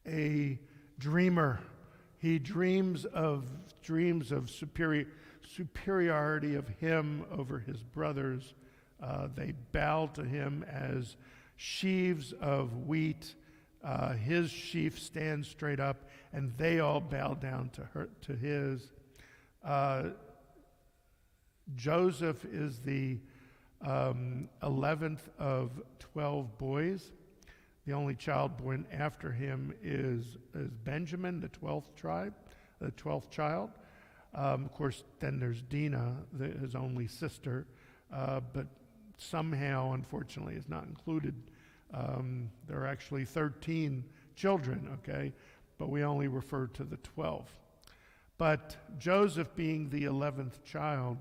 a dreamer. He dreams of superiority of him over his brothers. They bow to him as sheaves of wheat. His sheaf stands straight up, and they all bow down to his. Joseph is the 11th of 12 boys. The only child born after him is Benjamin, the 12th child. Of course, then there's Dinah, his only sister, but somehow, unfortunately, is not included. There are actually 13 children, okay, but we only refer to the 12. But Joseph, being the 11th child,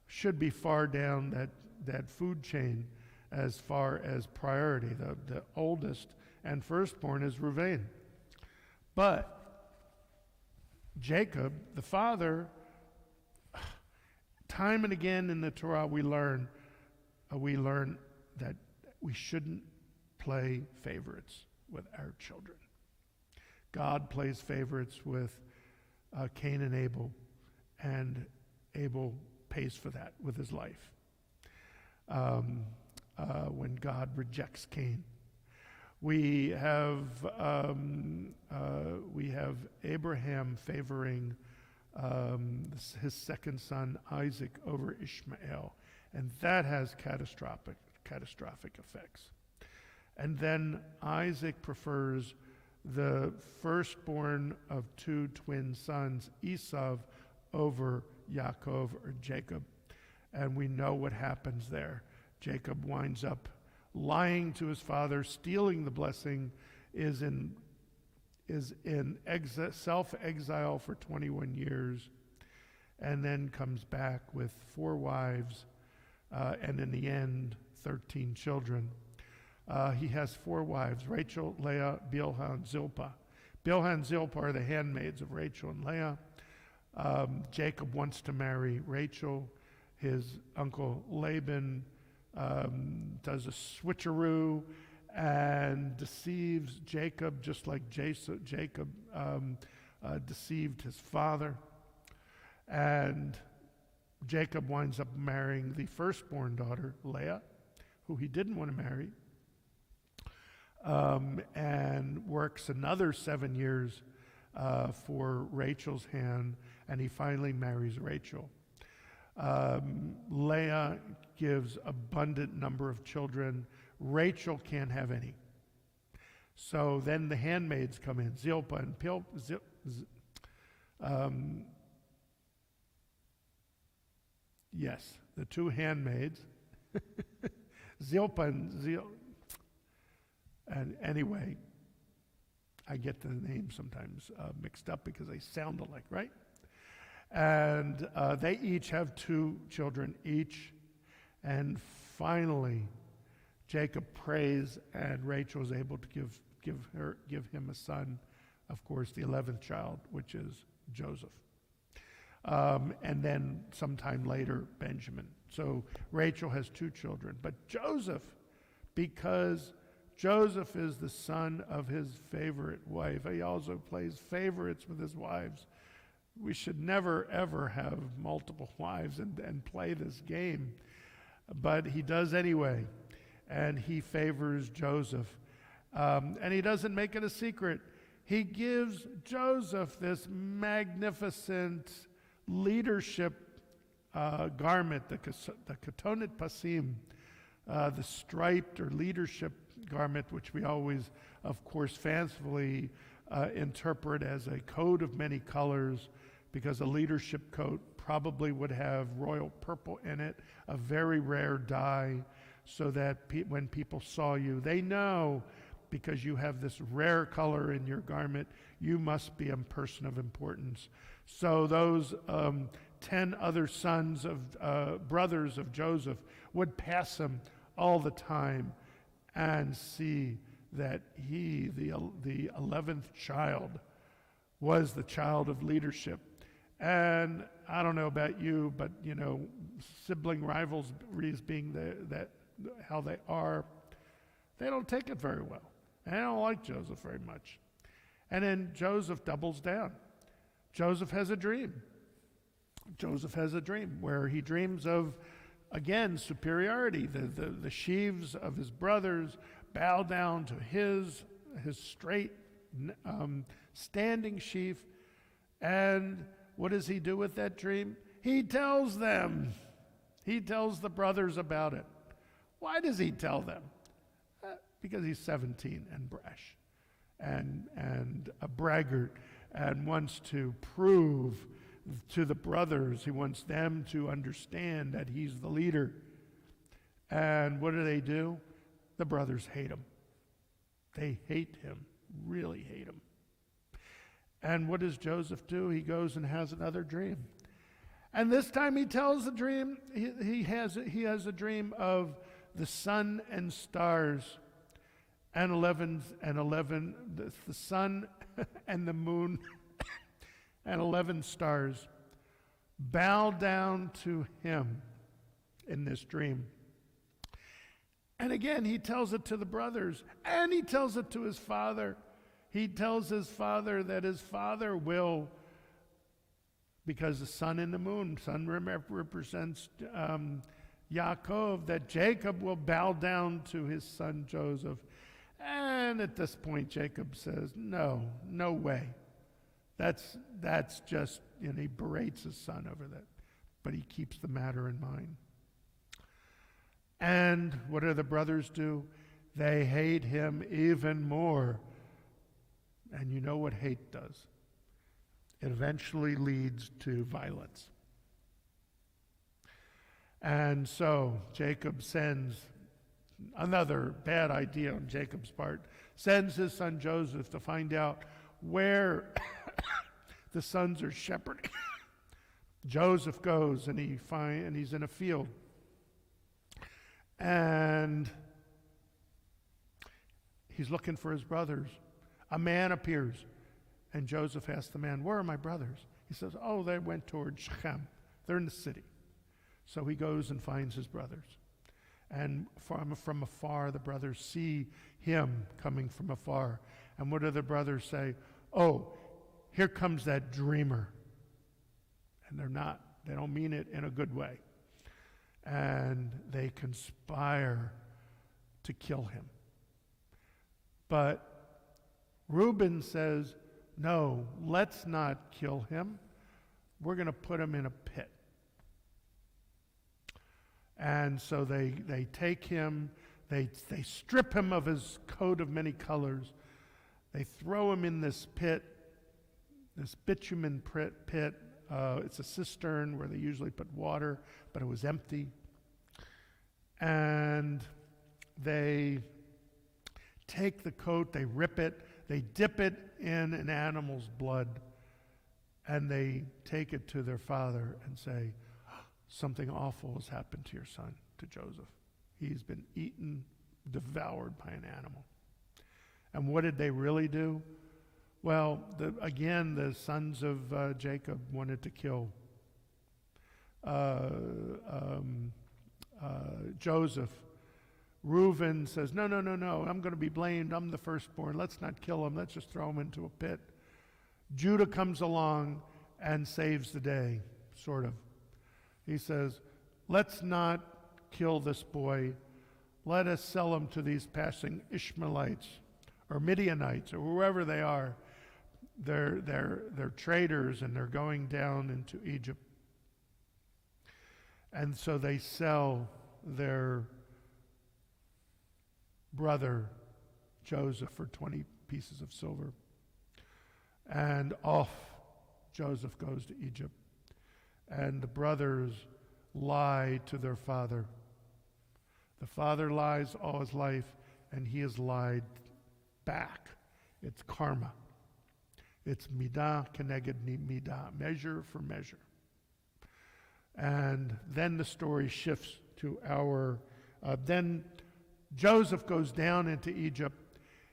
should be far down that food chain as far as priority. The oldest and firstborn is Reuven. But Jacob, the father, time and again in the Torah we learn that we shouldn't play favorites with our children. God plays favorites with Cain and Abel, and Abel pays for that with his life. When God rejects Cain, we have Abraham favoring his second son Isaac over Ishmael, and that has catastrophic effects. And then Isaac prefers the firstborn of two twin sons, Esau, over Yaakov or Jacob. And we know what happens there. Jacob winds up lying to his father, stealing the blessing, is in self-exile for 21 years, and then comes back with 4 wives, and in the end, 13 children. He has 4 wives: Rachel, Leah, Bilhah, and Zilpah. Bilhah and Zilpah are the handmaids of Rachel and Leah. Jacob wants to marry Rachel. His uncle Laban does a switcheroo and deceives Jacob, just like Jacob deceived his father. And Jacob winds up marrying the firstborn daughter, Leah, who he didn't want to marry, and works another 7 years for Rachel's hand, and he finally marries Rachel. Leah gives abundant number of children. Rachel can't have any. So then the handmaids come in, Zilpah and yes, the 2 handmaids, Zilpah and and anyway, I get the names sometimes mixed up because they sound alike, right? And they each have 2 children each. And finally, Jacob prays, and Rachel is able to give him a son, of course, the 11th child, which is Joseph. And then sometime later, Benjamin. So Rachel has 2 children. But Joseph, because Joseph is the son of his favorite wife, he also plays favorites with his wives. We should never, ever have multiple wives and play this game. But he does anyway. And he favors Joseph. And he doesn't make it a secret. He gives Joseph this magnificent leadership garment, the ketonet pasim, the striped or leadership garment, which we always, of course, fancifully interpret as a coat of many colors, because a leadership coat probably would have royal purple in it, a very rare dye, so that when people saw you, they know, because you have this rare color in your garment, you must be a person of importance. So those 10 other sons of brothers of Joseph would pass him all the time and see that he, the 11th child, was the child of leadership. And I don't know about you, but sibling rivalries being how they are, they don't take it very well. And they don't like Joseph very much. And then Joseph doubles down. Joseph has a dream. Joseph has a dream where he dreams of, again, superiority. The sheaves of his brothers bow down to his straight standing sheaf. And what does he do with that dream? He tells them. He tells the brothers about it. Why does he tell them? Because he's 17 and brash and a braggart, and wants to prove to the brothers, he wants them to understand that he's the leader. And what do? The brothers hate him. They hate him, really hate him. And what does Joseph do? He goes and has another dream. And this time he tells the dream, he has a dream of the sun and stars and 11, the sun and the moon and 11 stars bow down to him in this dream. And again, he tells it to the brothers, and he tells it to his father. He tells his father that his father will, because the sun and the moon, sun represents Yaakov, that Jacob will bow down to his son Joseph. And at this point, Jacob says, no way. That's just, he berates his son over that. But he keeps the matter in mind. And what do the brothers do? They hate him even more. And you know what hate does? It eventually leads to violence. And so Jacob sends, another bad idea on Jacob's part, sends his son Joseph to find out where the sons are shepherding. Joseph goes and he's in a field. And he's looking for his brothers. A man appears, and Joseph asks the man, "Where are my brothers?" He says, "Oh, they went towards Shechem. They're in the city." So he goes and finds his brothers. And from afar, the brothers see him coming from afar. And what do the brothers say? "Oh, here comes that dreamer." And they don't mean it in a good way. And they conspire to kill him. But Reuben says, "No, let's not kill him. We're going to put him in a pit." And so they take him, they strip him of his coat of many colors. They throw him in this pit, this bitumen pit. It's a cistern where they usually put water, but it was empty. And they take the coat, they rip it, they dip it in an animal's blood, and they take it to their father and say, "Something awful has happened to your son," to Joseph. He's been eaten, devoured by an animal. And what did they really do? Well, again, the sons of Jacob wanted to kill Joseph. Reuben says, no, I'm going to be blamed. I'm the firstborn. Let's not kill him. Let's just throw him into a pit. Judah comes along and saves the day, sort of. He says, "Let's not kill this boy. Let us sell him to these passing Ishmaelites or Midianites or whoever they are, they're traders, and they're going down into Egypt. And so they sell their brother Joseph for 20 pieces of silver. And off Joseph goes to Egypt. And the brothers lie to their father. The father lies all his life, and he has lied back. It's karma. It's midah keneged midah, measure for measure. And then the story shifts to then Joseph goes down into Egypt.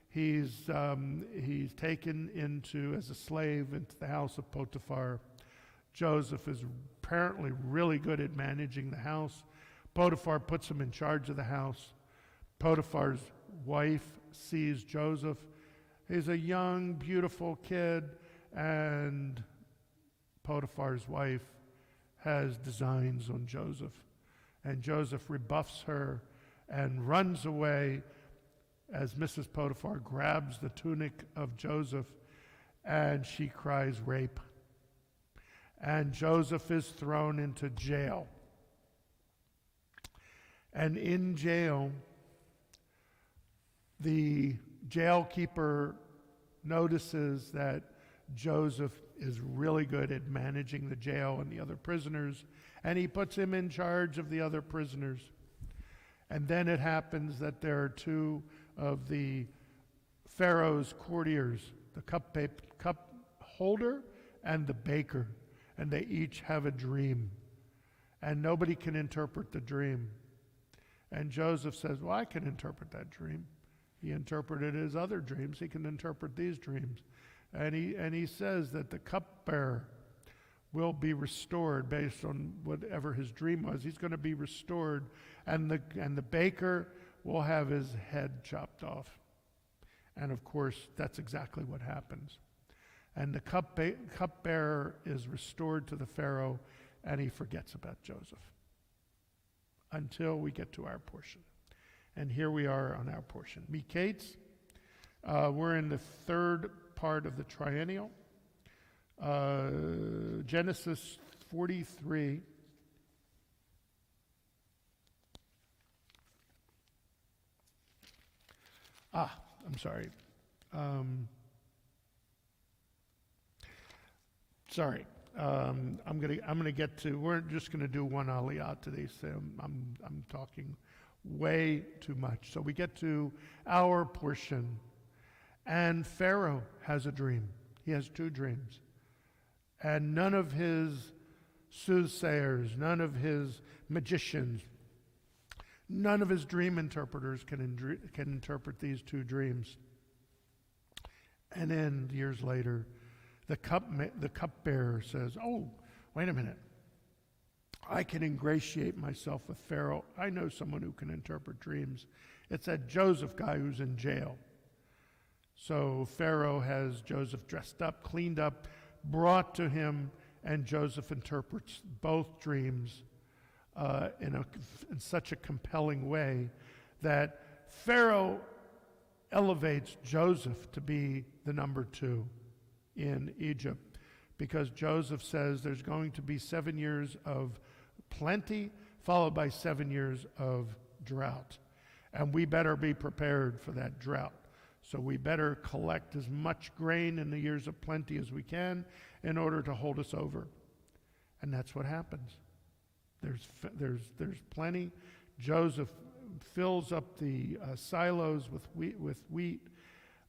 He's taken into as a slave into the house of Potiphar. Joseph is apparently really good at managing the house. Potiphar puts him in charge of the house. Potiphar's wife sees Joseph. He's a young, beautiful kid, and Potiphar's wife has designs on Joseph. And Joseph rebuffs her and runs away as Mrs. Potiphar grabs the tunic of Joseph, and she cries rape. And Joseph is thrown into jail. And in jail, the jailkeeper notices that Joseph is really good at managing the jail and the other prisoners, and he puts him in charge of the other prisoners. And then it happens that there are two of the Pharaoh's courtiers, the cup holder and the baker, and they each have a dream, and nobody can interpret the dream. And Joseph says, well, I can interpret that dream. He interpreted his other dreams. He can interpret these dreams. And he says that the cupbearer will be restored based on whatever his dream was. He's going to be restored, and the baker will have his head chopped off. And of course, that's exactly what happens. And the cupbearer is restored to the Pharaoh, and he forgets about Joseph until we get to our portion. And here we are on our portion. Miketz, we're in the third part of the triennial. Genesis 43. I'm sorry. I'm gonna get to. We're just gonna do one aliyah today. So I'm talking way too much. So we get to our portion, and Pharaoh has a dream. He has two dreams, and none of his soothsayers, none of his magicians, none of his dream interpreters can interpret these two dreams. And then years later, the cupbearer says, "Oh, wait a minute. I can ingratiate myself with Pharaoh. I know someone who can interpret dreams. It's that Joseph guy who's in jail." So Pharaoh has Joseph dressed up, cleaned up, brought to him, and Joseph interprets both dreams in such a compelling way that Pharaoh elevates Joseph to be the number 2 in Egypt, because Joseph says there's going to be 7 years of plenty followed by 7 years of drought, and we better be prepared for that drought. So we better collect as much grain in the years of plenty as we can in order to hold us over. And that's what happens. There's plenty. Joseph fills up the silos with wheat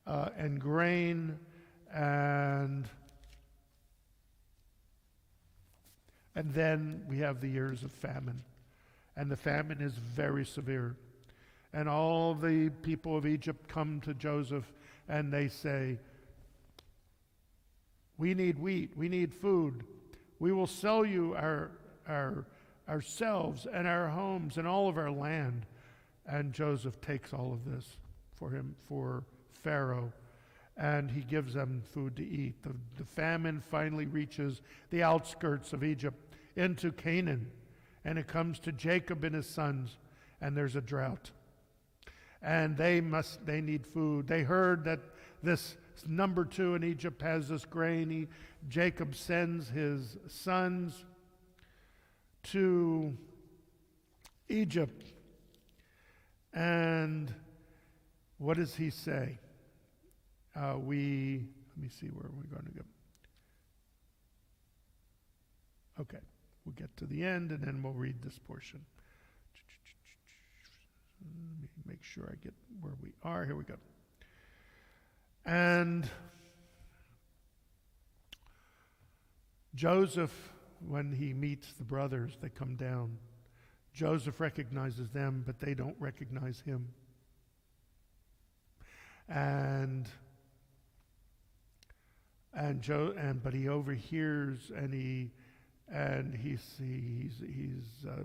and grain, and then we have the years of famine. And the famine is very severe. And all the people of Egypt come to Joseph and they say, "We need wheat, we need food. We will sell you ourselves and our homes and all of our land." And Joseph takes all of this for Pharaoh, and he gives them food to eat. The famine finally reaches the outskirts of Egypt into Canaan, and it comes to Jacob and his sons, and there's a drought. And they need food. They heard that this number 2 in Egypt has this grain. Jacob sends his sons to Egypt. And what does he say? Let me see where we're going to go. Okay, we'll get to the end and then we'll read this portion. Let me make sure I get where we are. Here we go. And Joseph, when he meets the brothers, they come down. Joseph recognizes them, but they don't recognize him. But he overhears, and he's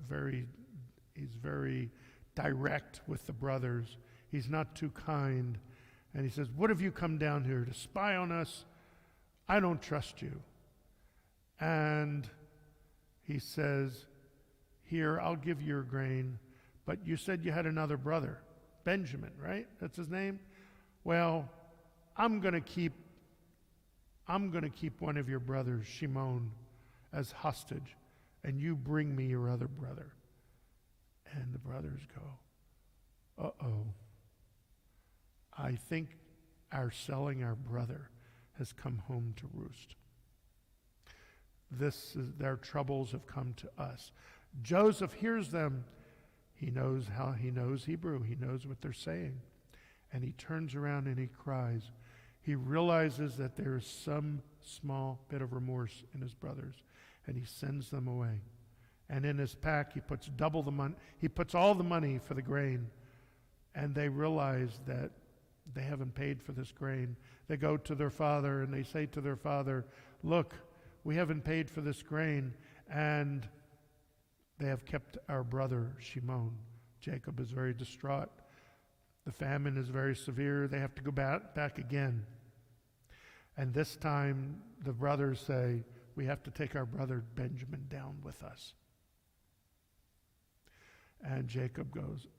very direct with the brothers. He's not too kind. And he says, "What have you come down here to spy on us? I don't trust you." And he says, "Here, I'll give you your grain, but you said you had another brother, Benjamin, right? That's his name? Well, I'm going to keep one of your brothers, Shimon, as hostage, and you bring me your other brother." And the brothers go, "Uh-oh. I think our selling our brother has come home to roost. Their troubles have come to us." Joseph hears them. He knows Hebrew. He knows what they're saying. And he turns around and he cries. He realizes that there is some small bit of remorse in his brothers, and he sends them away. And in his pack, he puts double the money. He puts all the money for the grain, and they realize that they haven't paid for this grain. They go to their father, and they say to their father, "Look, we haven't paid for this grain, and they have kept our brother Shimon." Jacob is very distraught. The famine is very severe. They have to go back again. And this time, the brothers say, "We have to take our brother Benjamin down with us." And Jacob goes,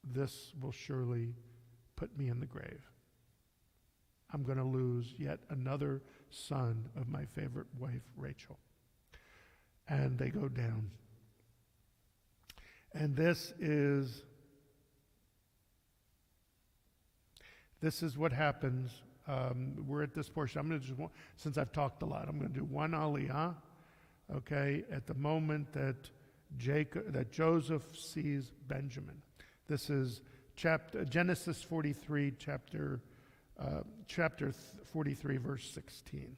"This will surely put me in the grave. I'm going to lose yet another son of my favorite wife, Rachel." And they go down. And this is what happens. We're at this portion. I'm going to since I've talked a lot, I'm going to do one aliyah, okay, at the moment that Joseph sees Benjamin. This is Genesis 43, chapter 43, verse 16.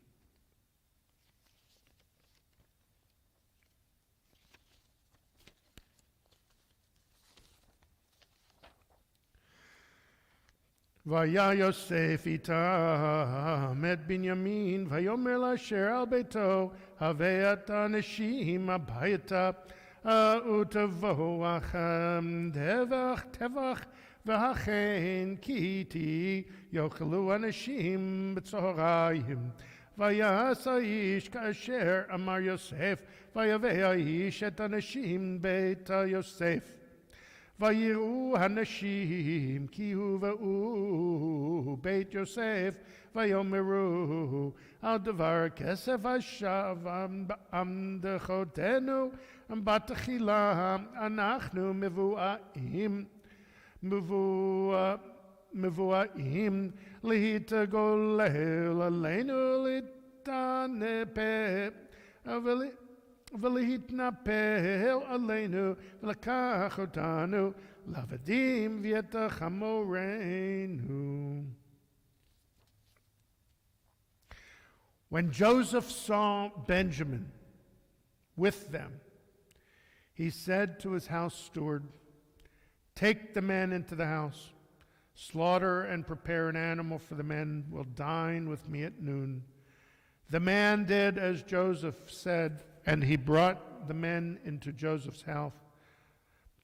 Vaya Yosef itam et Binyamin, vayomer lasher al beito, haveat anashim abayata, utavo achem tevach v'hachen kiti, yochelu anashim b'tzohorayim. Vayas ha'ish kasher amar Yosef, vayaveh ha'ish et anashim beit Yosef. Vayiru hanashim ki huva'u beit Yosef vayomeru al davar kesef hashav amdechotenu batachila anachnu mevua'im lihitagolel aleinu litanepe ולהתנפל עלינו ולקח אותנו לעבדים ויתחמורנו. When Joseph saw Benjamin with them, he said to his house steward, "Take the men into the house, slaughter and prepare an animal for the men will dine with me at noon." The man did as Joseph said, and he brought the men into Joseph's house.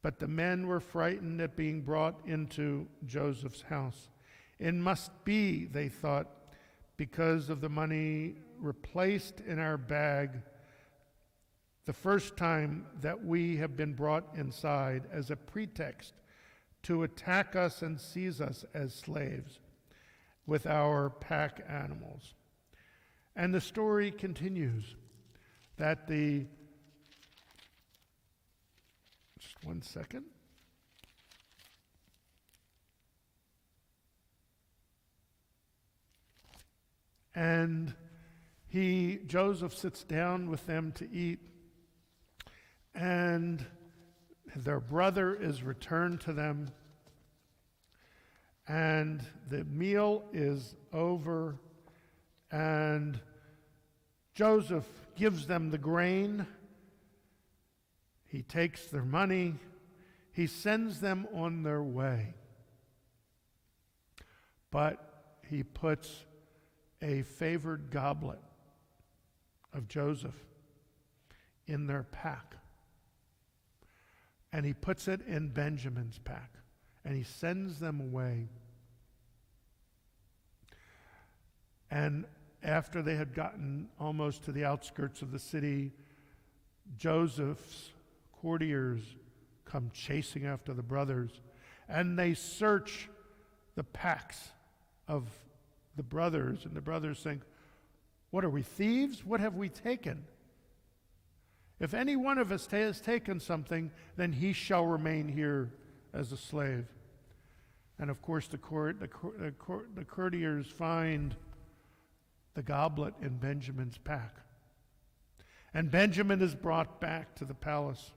But the men were frightened at being brought into Joseph's house. It must be, they thought, because of the money replaced in our bag the first time that we have been brought inside as a pretext to attack us and seize us as slaves. with our pack animals. And the story continues that just one second. And Joseph sits down with them to eat, and their brother is returned to them, and the meal is over, and Joseph gives them the grain. He takes their money. He sends them on their way. But he puts a favored goblet of Joseph in their pack. And he puts it in Benjamin's pack. And he sends them away. And after they had gotten almost to the outskirts of the city, Joseph's courtiers come chasing after the brothers. And they search the packs of the brothers. And the brothers think, "What are we, thieves? What have we taken? If any one of us has taken something, then he shall remain here as a slave." And of course, the courtiers find the goblet in Benjamin's pack. And Benjamin is brought back to the palace.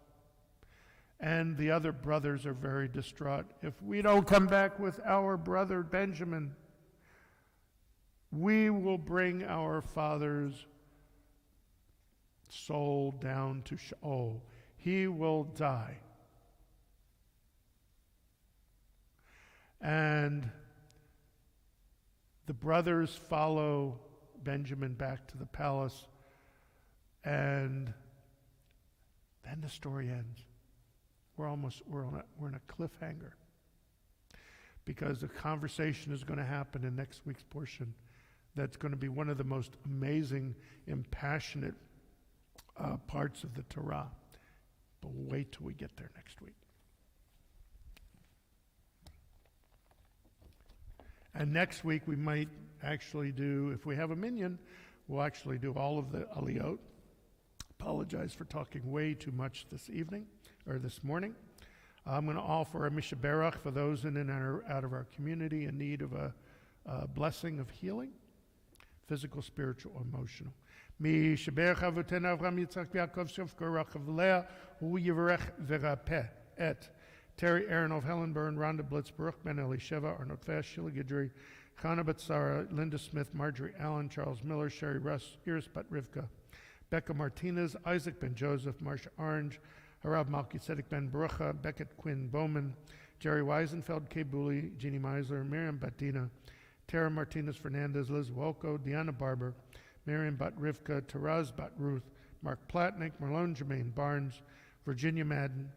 And the other brothers are very distraught. "If we don't come back with our brother Benjamin, we will bring our father's soul down to Sheol. He will die." And the brothers follow Benjamin back to the palace, and then the story ends. We're in a cliffhanger, because the conversation is going to happen in next week's portion. That's going to be one of the most amazing, impassionate parts of the Torah. But we'll wait till we get there next week. And next week we might actually do, if we have a minyan, we'll actually do all of the aliyot. Apologize for talking way too much this evening, or this morning. I'm going to offer a mishaberach for those in and out of our community in need of a blessing of healing, physical, spiritual, emotional. Mi sheberach avotenu Avraham Yitzchak Yaakov Shofko Rachav Leah Hu Yivarech V'Rapeh Et Terry Aaron of Hellenburn, Rhonda Blitz, Baruch Ben Elisheva, Arnold Fash, Sheila Guidry, Chana Batsara, Linda Smith, Marjorie Allen, Charles Miller, Sherry Russ, Iris Bat Rivka, Becca Martinez, Isaac Ben Joseph, Marsha Orange, Harab Malkisedek Ben Barucha, Beckett Quinn Bowman, Jerry Weisenfeld, Kay Booley, Jeannie Meisler, Miriam Batina, Tara Martinez Fernandez, Liz Wolko, Deanna Barber, Miriam Bat Rivka, Taraz Bat Ruth, Mark Platnick, Marlone Jermaine Barnes, Virginia Madden,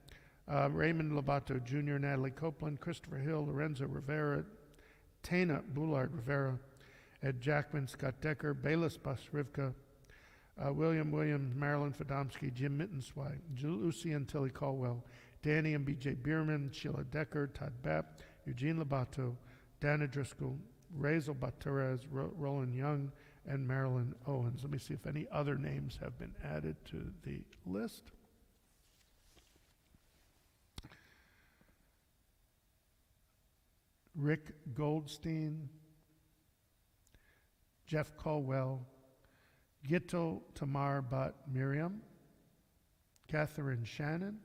Raymond Lobato Jr., Natalie Copeland, Christopher Hill, Lorenzo Rivera, Tana Boulard Rivera, Ed Jackman, Scott Decker, Bayless Bus Rivka, William Williams, Marilyn Fadomsky, Jim Mittensweig, Lucy and Tilly Caldwell, Danny and B.J. Bierman, Sheila Decker, Todd Bapp, Eugene Lobato, Dana Driscoll, Razel Baterez, Roland Young, and Marilyn Owens. Let me see if any other names have been added to the list. Rick Goldstein, Jeff Caldwell, Gittel Tamar Bat Miriam, Catherine Shannon,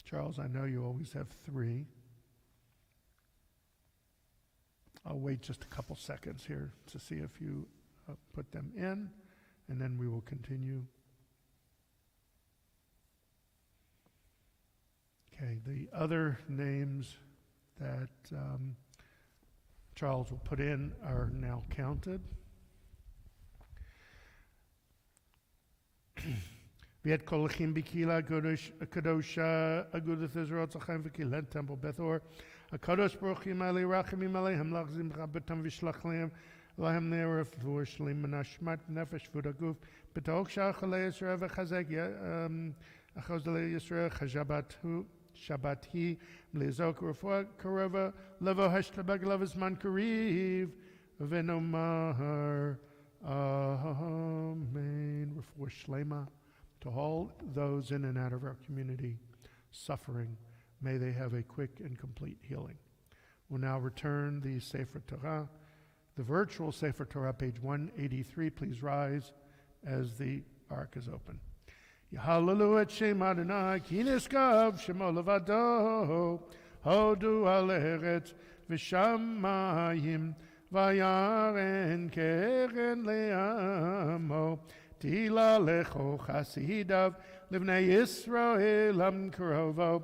Charles, I know you always have 3. I'll wait just a couple seconds here to see if you put them in, and then we will continue. Okay, the other names that Charles will put in are now counted. Viet Kolachim Bikila Kadosha Agudath Israel Etz Ahayem V'Kilet Temple Bethor Akadosh Baruch Yimalei Rachamim Aleichem Lachzim Chabetam V'Shlach Lehem Lahem Ne'eref V'Shlim Menashmat Nefesh V'Daguf B'Ta'ok Shach Alei Yisrael V'Chazek Achos Alei Yisrael Chajabatu Shabbat hi, mlizok refuah karova, levo hashtabag levizman kariv, venomar, amen. Refuah shlema, to all those in and out of our community suffering, may they have a quick and complete healing. We'll now return the Sefer Torah, the virtual Sefer Torah, page 183. Please rise as the ark is open. Hallelu et Shema Adonai, ki niskav shemo levado, hodu al eretz v'shamayim, vayaren keren le'amo, tila lecho chasidav, livnei Yisrael am karovo.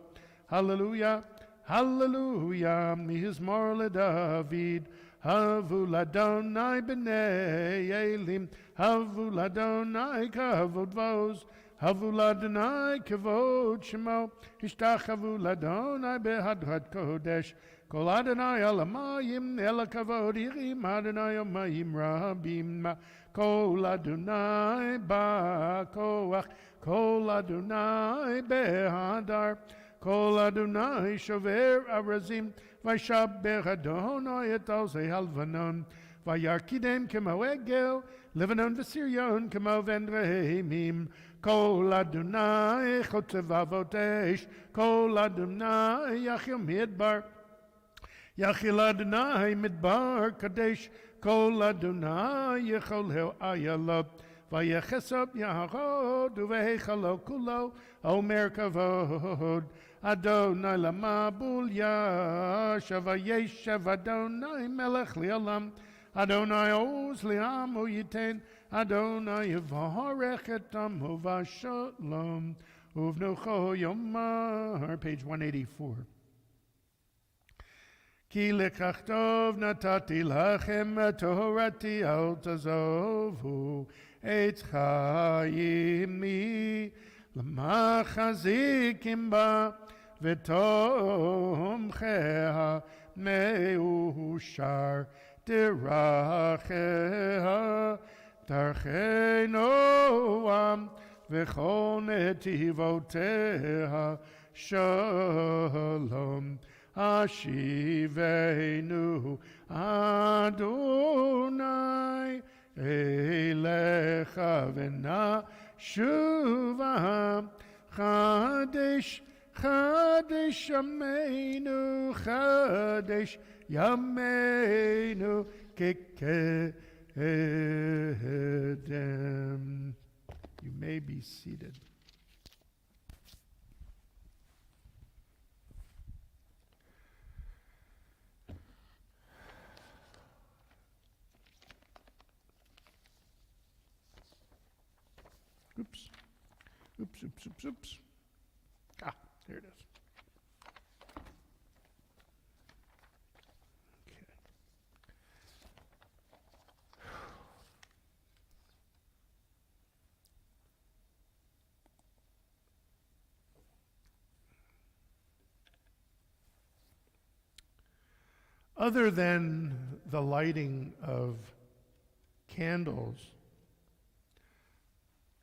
Hallelujah, hallelujah, mizmor leDavid, havu ladonai b'nei Elim, havu ladonai kavod vos, havu ladonai kavod shemo, ishtachavu ladonai behadrat kodesh, kol Adonai alamayim ela kavod irim Adonai omayim rabim, kol Adonai ba'koach, kol Adonai behadar, kol Adonai shover arazim, vayishaber Adonai et alzei halvanon, vayarkidem kemo egel, Lebanon v'Sirion kemo vendrehemim, kol Adonai chotzev avotesh, kol Adonai yachil midbar, yachil Adonai midbar kadesh, kol Adonai yechol hel ayalot, vayechesop yahod uvehechalo kulo, omer kavod, Adonai lamabul yashav vayeshav Adonai melech li'olam, Adonai oz li'am uyiten, Adonai yivarech et amo v'shalom, uvnucho yomar, page 184. Ki lekach tov natati lachem torati al tazovu, Etz Ahayem l'machazikim ba, v'tomcheha meushar deracheha, darchei noam v'chol netivoteha shalom, ashivenu Adonai elecha v'nashuva, chadesh Chadesh Yameinu, Chadesh Yameinu, Kekedem. You may be seated. Oops. There it is. Okay. Other than the lighting of candles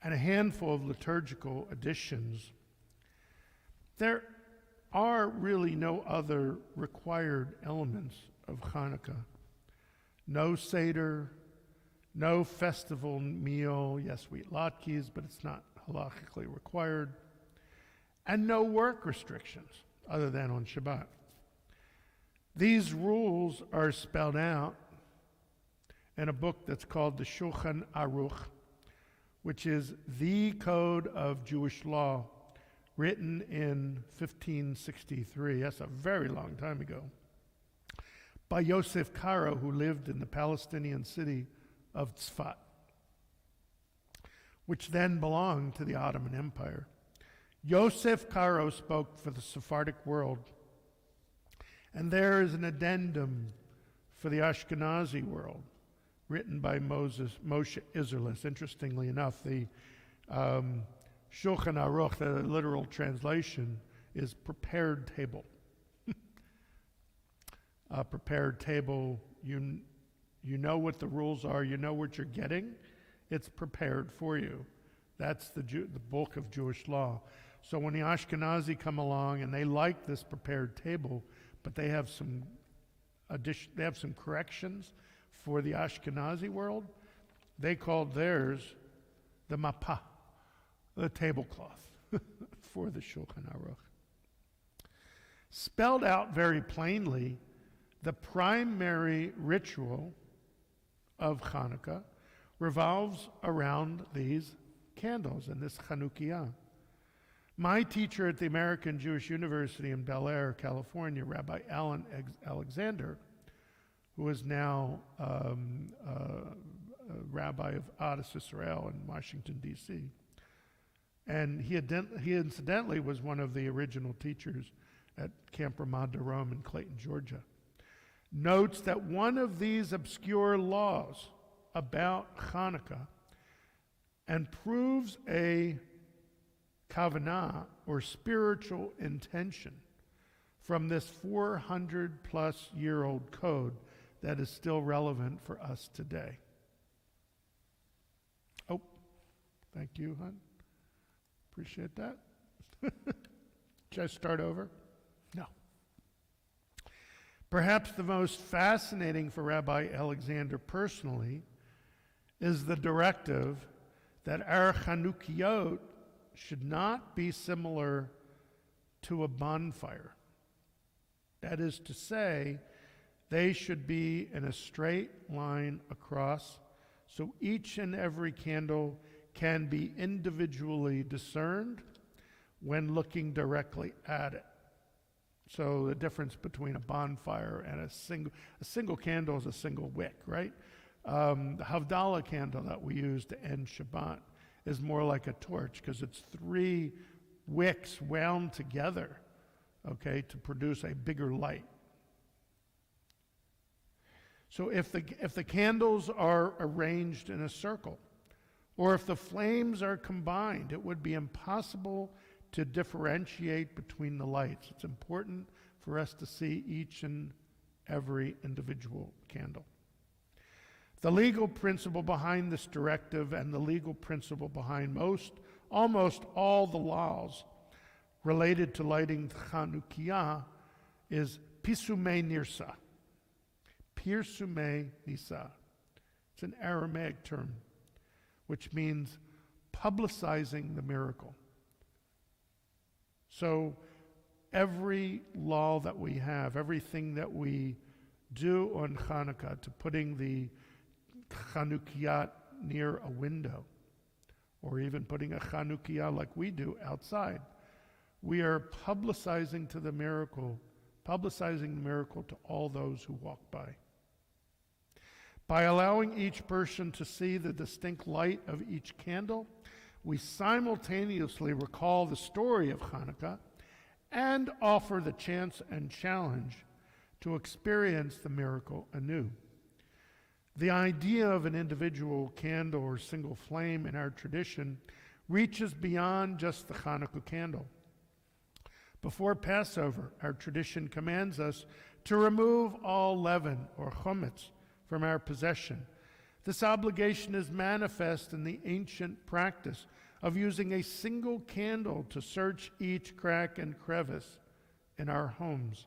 and a handful of liturgical additions, there are really no other required elements of Hanukkah. No Seder, no festival meal. Yes, we eat latkes, but it's not halachically required. And no work restrictions, other than on Shabbat. These rules are spelled out in a book that's called the Shulchan Aruch, which is the code of Jewish law, written in 1563, that's a very long time ago, by Yosef Karo, who lived in the Palestinian city of Tzfat, which then belonged to the Ottoman Empire. Yosef Karo spoke for the Sephardic world, and there is an addendum for the Ashkenazi world, written by Moshe Isserles. Interestingly enough, the Shulchan Aruch, the literal translation, is prepared table. A prepared table, you know what the rules are, you know what you're getting, it's prepared for you. That's the bulk of Jewish law. So when the Ashkenazi come along and they like this prepared table, but they have some corrections for the Ashkenazi world, they called theirs the mapah, the tablecloth for the Shulchan Aruch. Spelled out very plainly, the primary ritual of Hanukkah revolves around these candles and this Chanukiah. My teacher at the American Jewish University in Bel Air, California, Rabbi Alan Alexander, who is now a rabbi of Agudath Israel in Washington, D.C., and he incidentally was one of the original teachers at Camp Ramah Darom in Clayton, Georgia, notes that one of these obscure laws about Hanukkah and proves a kavanah, or spiritual intention, from this 400-plus-year-old code that is still relevant for us today. Oh, thank you, hon. Appreciate that. Should I start over? No. Perhaps the most fascinating for Rabbi Alexander personally is the directive that our Chanukiot should not be similar to a bonfire. That is to say, they should be in a straight line across, so each and every candle can be individually discerned when looking directly at it. So the difference between a bonfire and a single candle is a single wick, right? The Havdalah candle that we use to end Shabbat is more like a torch because it's 3 wicks wound together, okay, to produce a bigger light. So if the candles are arranged in a circle, or if the flames are combined, it would be impossible to differentiate between the lights. It's important for us to see each and every individual candle. The legal principle behind this directive and the legal principle behind almost all the laws related to lighting Chanukiah is Pisumei Nirsa. Pirsumei Nisa. It's an Aramaic term, which means publicizing the miracle. So every law that we have, everything that we do on Hanukkah, to putting the Chanukiah near a window, or even putting a Chanukiah like we do outside, we are publicizing the miracle to all those who walk by. By allowing each person to see the distinct light of each candle, we simultaneously recall the story of Hanukkah and offer the chance and challenge to experience the miracle anew. The idea of an individual candle or single flame in our tradition reaches beyond just the Hanukkah candle. Before Passover, our tradition commands us to remove all leaven or chametz from our possession. This obligation is manifest in the ancient practice of using a single candle to search each crack and crevice in our homes,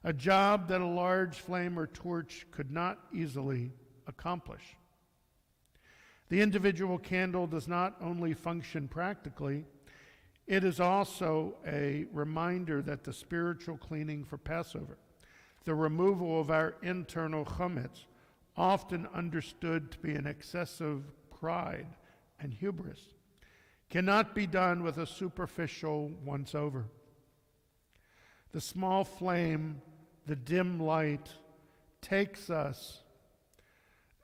a job that a large flame or torch could not easily accomplish. The individual candle does not only function practically, it is also a reminder that the spiritual cleaning for Passover, the removal of our internal chametz, often understood to be an excessive pride and hubris, cannot be done with a superficial once-over. The small flame, the dim light, takes us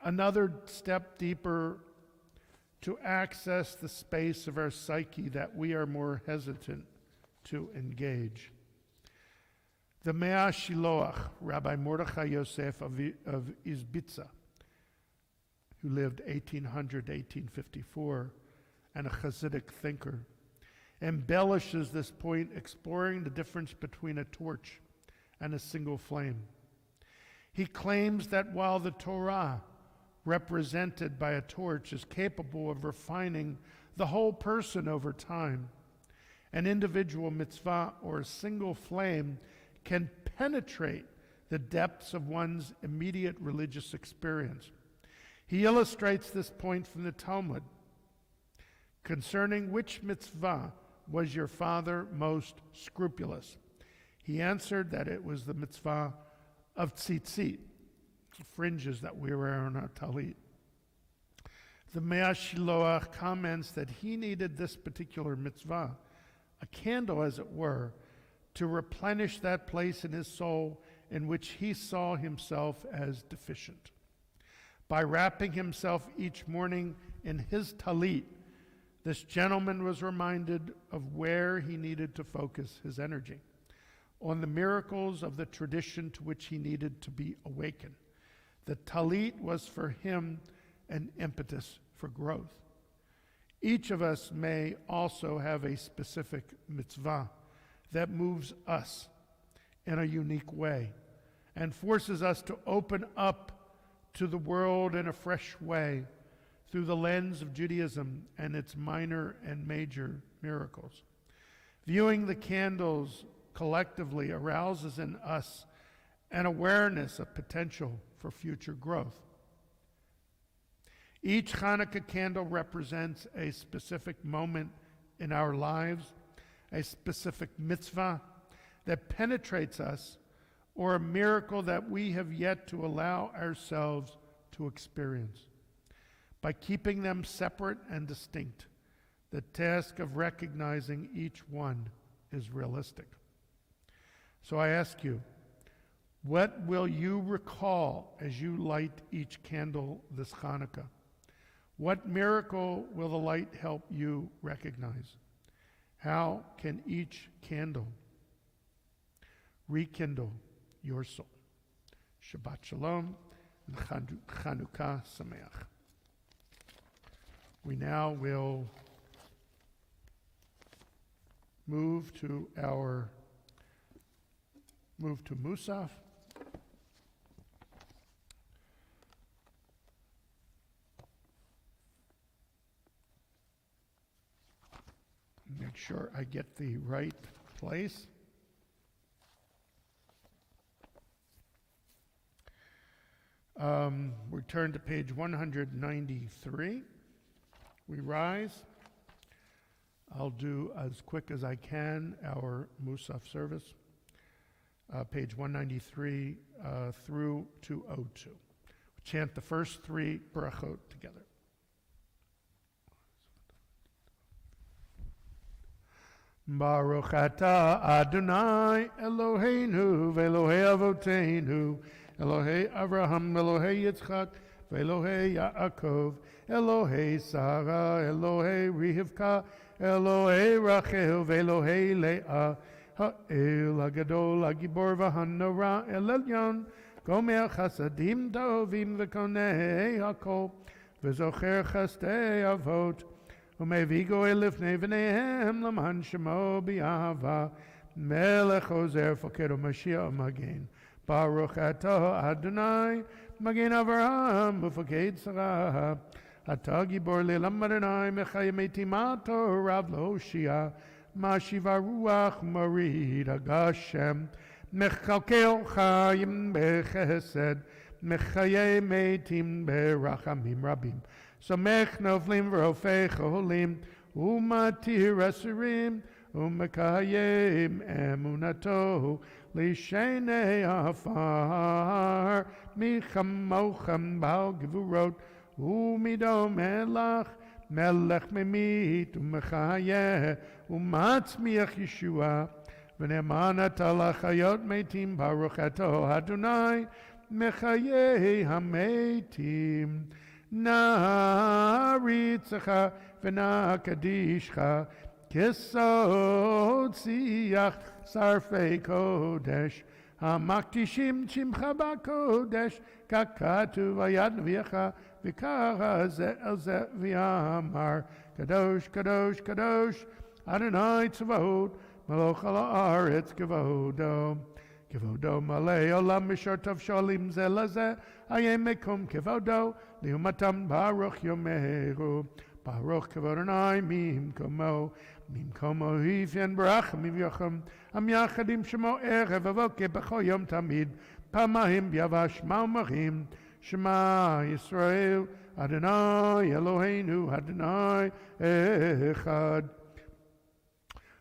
another step deeper to access the space of our psyche that we are more hesitant to engage. The Mea Shiloach, Rabbi Mordechai Yosef of Izbitza, who lived 1800 to 1854, and a Hasidic thinker, embellishes this point, exploring the difference between a torch and a single flame. He claims that while the Torah, represented by a torch, is capable of refining the whole person over time, an individual mitzvah or a single flame can penetrate the depths of one's immediate religious experience. He illustrates this point from the Talmud. Concerning which mitzvah was your father most scrupulous? He answered that it was the mitzvah of tzitzit, fringes that we wear on our talit. The Mea Shiloach comments that he needed this particular mitzvah, a candle as it were, to replenish that place in his soul in which he saw himself as deficient. By wrapping himself each morning in his talit, this gentleman was reminded of where he needed to focus his energy, on the miracles of the tradition to which he needed to be awakened. The talit was for him an impetus for growth. Each of us may also have a specific mitzvah that moves us in a unique way and forces us to open up to the world in a fresh way through the lens of Judaism and its minor and major miracles. Viewing the candles collectively arouses in us an awareness of potential for future growth. Each Hanukkah candle represents a specific moment in our lives, a specific mitzvah that penetrates us, or a miracle that we have yet to allow ourselves to experience. By keeping them separate and distinct, the task of recognizing each one is realistic. So I ask you, what will you recall as you light each candle this Hanukkah? What miracle will the light help you recognize? How can each candle rekindle your soul? Shabbat Shalom and Hanukkah Sameach. We now will move to Musaf. Make sure I get the right place. We turn to page 193. We rise. I'll do as quick as I can our Musaf service, page 193 through 202. We chant the first three brachot together. Baruch atah Adonai Eloheinu v'Elohei Avoteinu Elohei Avraham Elohei Yitzchak v'Elohei Yaakov Elohei Sarah Elohei Rivka Elohei Rachel v'Elohei Leah Ha'el Hagadol Hagibor v'Hanora El Elyon Gomer Chasadim Tovim v'Konei Hakol v'Zocher Chastei Avot ומביא גואל לפני בניהם למען שמו באהבה מלך עוזר פוקד ומשיח מגן ברוך אתה אדוני מגן אברהם ופוקד שרה אתה גיבור לעולם אדוני מחיה מתים התורה להושיע משיב הרוח מוריד הגשם מכלכל חיים בחסד מחיה מתים ברחמים רבים סומך נופלים ורופא חולים ומתיר אסירים ומקיים אמונתו לשני עפר מי כמוכם בעל גבורות ומדומה לך מלך ממית ומחיה ומצמיח ישועה ונאמן אתה לחיות מתים ברוך אתה אדוני מחיי המתים נעריצך ונקדישך כסוד שיח שרפי קודש המקדישים שמך בקודש ככתוב היד נביאך וקרא זה אל זה ואמר קדוש קדוש קדוש אדוני צבאות מלוך על הארץ כבודו כבודו מלא עולם משרתיו שואלים זה לזה היה מקום כבודו לעומתם ברוך יאמרו Baruch kavod Adonai mim komo hifyan barach miv yochem am yachadim shemo erev avoke b'chol yom tamid pamahim b'yavash ma'omachim Shema Yisrael Adonai Eloheinu Adonai Echad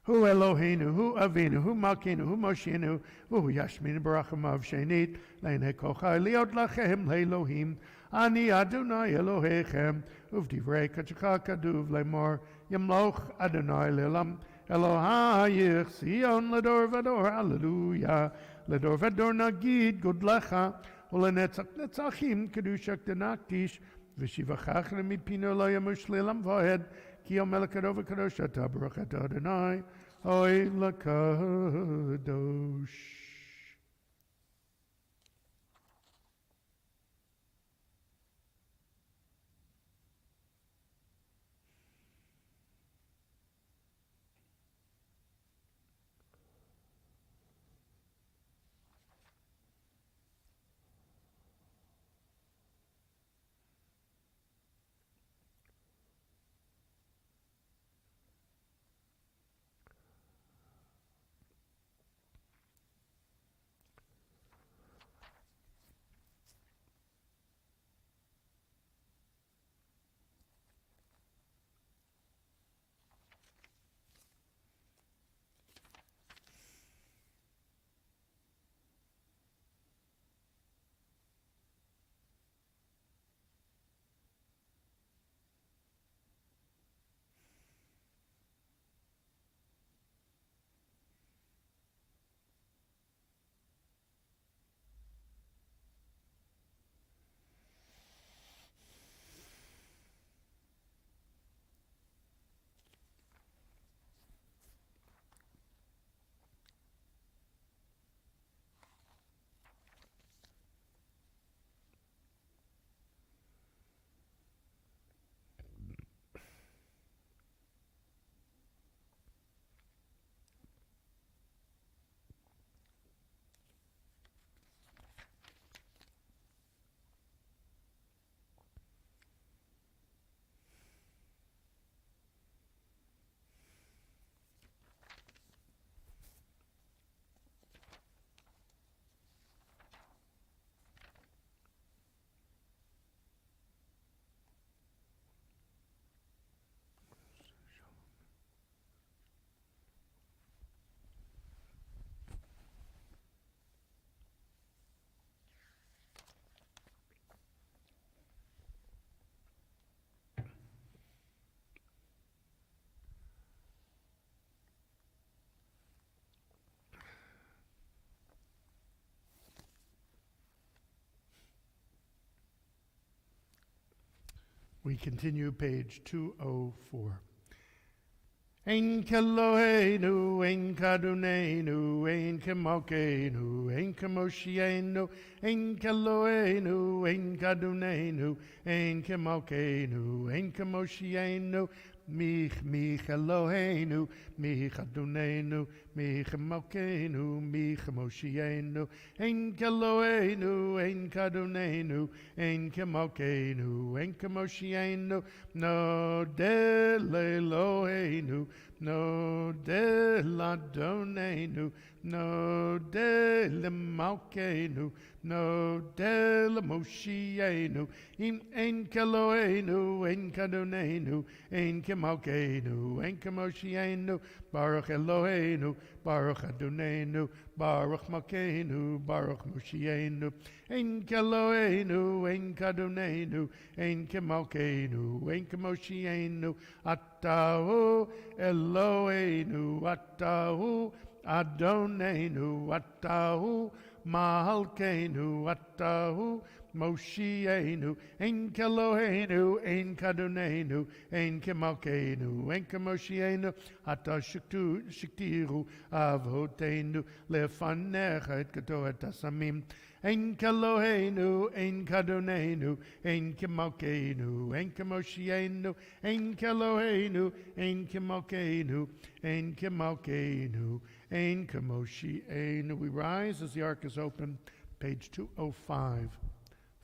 Hu Eloheinu, Hu Avinu, Hu Malkeinu, Hu Mosheinu, Hu Yashmin Barachamav Shenit, Leine Kochai Liot Lachem Leelohim, Ani Adonai Elohechem, Uvdivrei Kachaka Kaduv Lemor, Yamloch Adonai Lelam, Elohayich, Sion Lador Vador, Hallelujah, Lador Vador Nagid, Gudlecha, Ulenetzach Netzachim, Kedushak Denaktish, Vishivachach Lemipino Loyamush Lelam Vohed, Ki Omelech Kadov Kadosh Ata Baruch Ata Adonai Oy Lakadosh. We continue page 204. Ein Keloheinu, Ein Kadunenu, Ein Kemokenu, Ein Kemoshienu, Ein Keloheinu, Ein Kadunenu, Ein Kemokenu, Ein Kemoshienu, Mich Eloheinu, Mich Adonenu, Mich Malkeinu, Mich Moshienu, Ein Keloheinu, Ein Kadonenu, Ein Kemalkeinu, Ein Kemoshienu, No del Eloheinu, No del Adonenu, No del Malkeinu, No del Moshienu, Ein Keloheinu, Ein Kadonenu, Ein Kemalkeinu, Ein Kemoshienu, Baruch Eloheinu, Baruch Adonenu, Baruch Malkeinu, Baruch Moshienu, Ein Keloheinu, Ein Kadonenu, Ein Kemalkeinu, Ein Kemoshienu, Atahu Eloheinu, Atahu Adonenu, Atahu Malkeinu, Atahu Moshienu, Ein Keloheinu, Ein Kadonenu, Ein Kemalkeinu, Ein Kemoshienu, Ata Shiktiru Avotenu, Lefanecha Et Kato Et Asamim, Ein Keloheinu, Ein Kadonenu, Ein Kemalkeinu, Ein Kemoshienu, Ein Keloheinu, Ein Kemalkeinu, Ein Kemalkeinu, Ein Kemoshienu. We rise as the ark is open, page 205.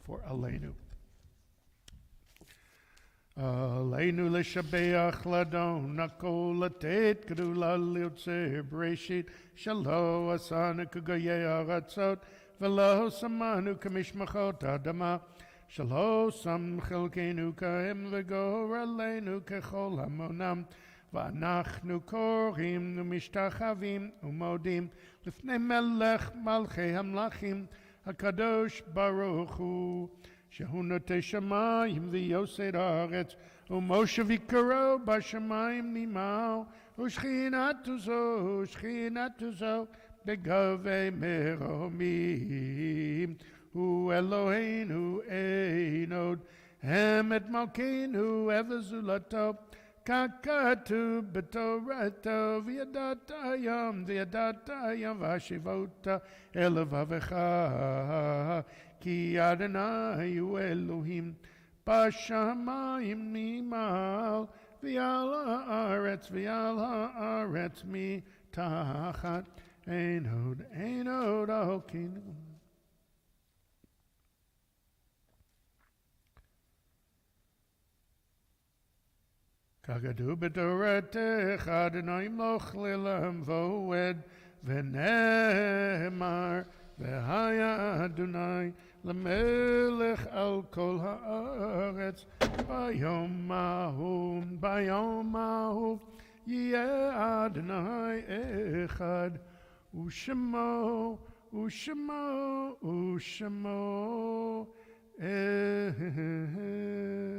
For Aleinu. עלינו לשבח לאדון, הכל לתת גדולה ליוצר בראשית, שלא עשנו כגויי הארצות, ולא שמנו כמשפחות האדמה, שלא שם חלקנו כהם וגורלנו ככל המונם, ואנחנו קוראים ומשתחווים ומודים לפני מלך מלכי המלכים, הקדוש ברוך הוא, שהוא נוטה שמיים ויוסד הארץ, ומושב יקרו בשמיים נמל, ושכינתו זו בגבי מרומים. הוא אלוהינו אין עוד, אמת מלכנו וזולתו, ככתוב בתורתו, וידעת היום והשיבות אל לבבך, כי אדוני הוא אלוהים בשמיים נמל, ועל הארץ מתחת, אין עוד אלוקינו. ככתוב בתורתך, אדוני ימלוך לעולם ועד, ונאמר, והיה אדוני למלך על כל הארץ, ביום ההוא יהיה אדוני אחד, ושמו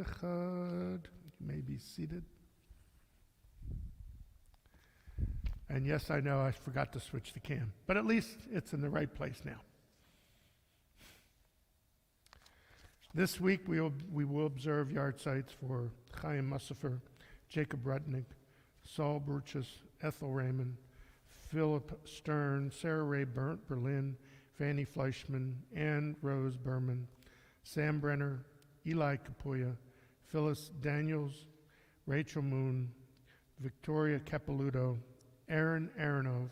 אחד. You may be seated. And yes, I know I forgot to switch the cam, but at least it's in the right place now. This week we will observe yard sites for Chaim Mussafer, Jacob Rudnick, Saul Burchess, Ethel Raymond, Philip Stern, Sarah Ray Berlin, Fanny Fleischman, Ann Rose Berman, Sam Brenner, Eli Kapuya, Phyllis Daniels, Rachel Moon, Victoria Capeluto, Aaron Aronov,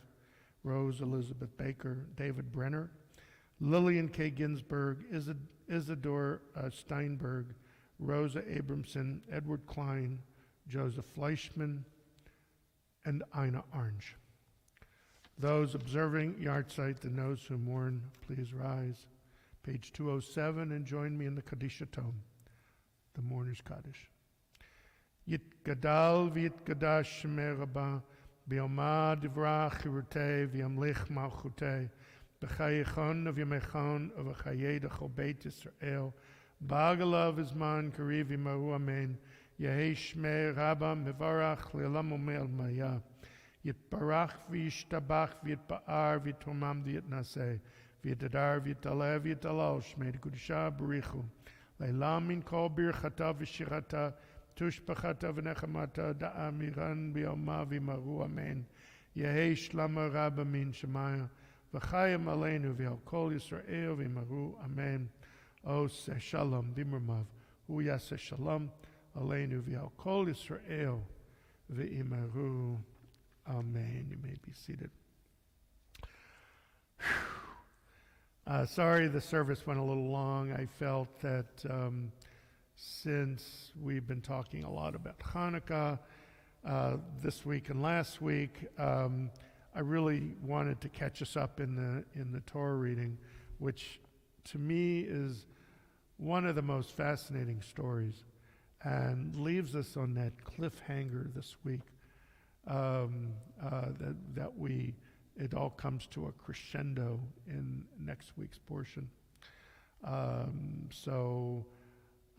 Rose Elizabeth Baker, David Brenner, Lillian K. Ginsburg, Isidore Steinberg, Rosa Abramson, Edward Klein, Joseph Fleischman, and Ina Orange. Those observing yard site and those who mourn, please rise. Page 207, and join me in the Kaddish Tome, the Mourner's Kaddish. Yitgadal v'yitgadash shemei Rabbah, Bioma divrach chirutei v'yamlich malchutei, b'chayichon v'yamechon v'chayei d'chol beit Yisrael, b'agalav izman kariv v'yimaru amen, Yehi shmei Rabbah mevarach le'olam umel maya, Yitbarach v'yishtabach v'yitba'ar v'yitomam v'yitnaseh, v'yitadar v'yitaleh v'yitalal shmei d'kudusha b'richu, le'lam min kol birchata v'shirata, Tushpachata v'nechamata da'amiran b'yoma v'yimaru amen. Yehi shlama rabba min shemaya v'chayim aleinu v'al kol Yisrael v'yimaru amen. O seh shalom b'imramav hu yaseh shalom aleinu v'al kol Yisrael v'yimaru amen. You may be seated. Sorry the service went a little long. I felt that since we've been talking a lot about Hanukkah this week and last week, I really wanted to catch us up in the Torah reading, which to me is one of the most fascinating stories and leaves us on that cliffhanger this week, it all comes to a crescendo in next week's portion.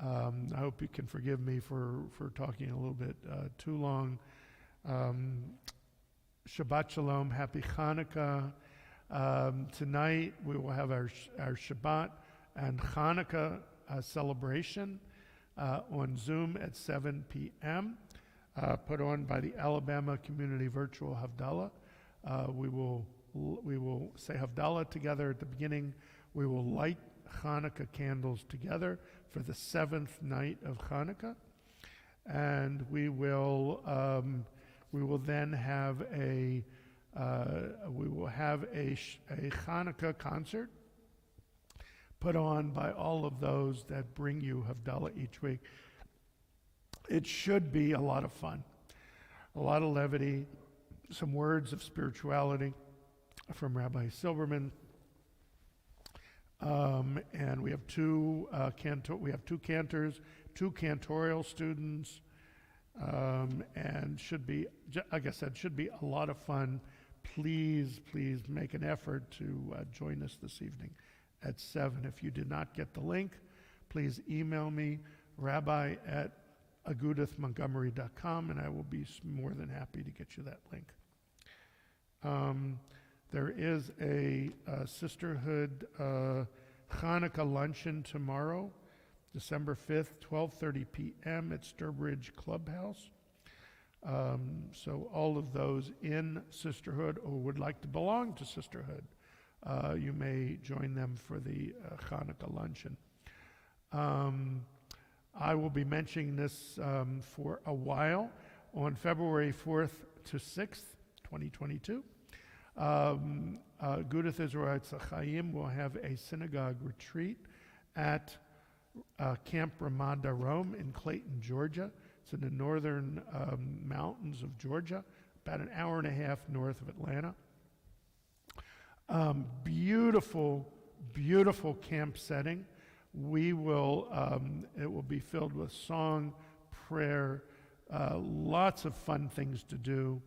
I hope you can forgive me for talking a little bit too long. Shabbat Shalom, Happy Hanukkah. Tonight we will have our Shabbat and Hanukkah celebration on Zoom at 7 p.m., put on by the Alabama Community Virtual Havdalah. We will say Havdalah together at the beginning. We will light Hanukkah candles together for the 7th night of Hanukkah, and we will then have a Hanukkah concert put on by all of those that bring you Havdalah each week. It should be a lot of fun, a lot of levity, some words of spirituality from Rabbi Silverman. And we have two cantors, two cantorial students, and should be, like I said, should be a lot of fun. Please make an effort to join us this evening at 7. If you did not get the link, please email me, rabbi@agudathmontgomery.com, and I will be more than happy to get you that link. There is a sisterhood Hanukkah luncheon tomorrow, December 5th, 12:30 p.m. at Sturbridge Clubhouse. So all of those in sisterhood or would like to belong to sisterhood, you may join them for the Hanukkah luncheon. I will be mentioning this for a while. On February 4th to 6th, 2022, Agudath Israel Etz Ahayem will have a synagogue retreat at Camp Ramada Rome in Clayton, Georgia. It's in the northern mountains of Georgia, about an hour and a half north of Atlanta. Beautiful camp setting. It will be filled with song, prayer, lots of fun things to do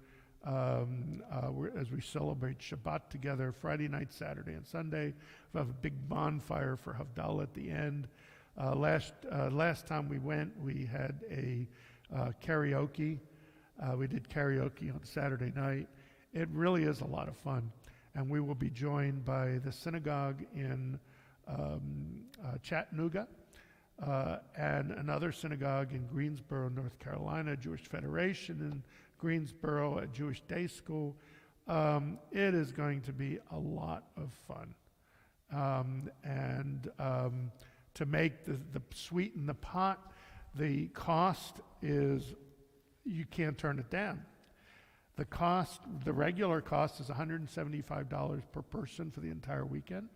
as we celebrate Shabbat together, Friday night, Saturday, and Sunday. We have a big bonfire for Havdalah at the end. Last time we went, we had a karaoke. We did karaoke on Saturday night. It really is a lot of fun. And we will be joined by the Synagogue in Chattanooga and another synagogue in Greensboro, North Carolina, Jewish Federation in Greensboro, a Jewish day school. It is going to be a lot of fun. To make the sweeten the pot, the cost is, you can't turn it down. The regular cost is $175 per person for the entire weekend.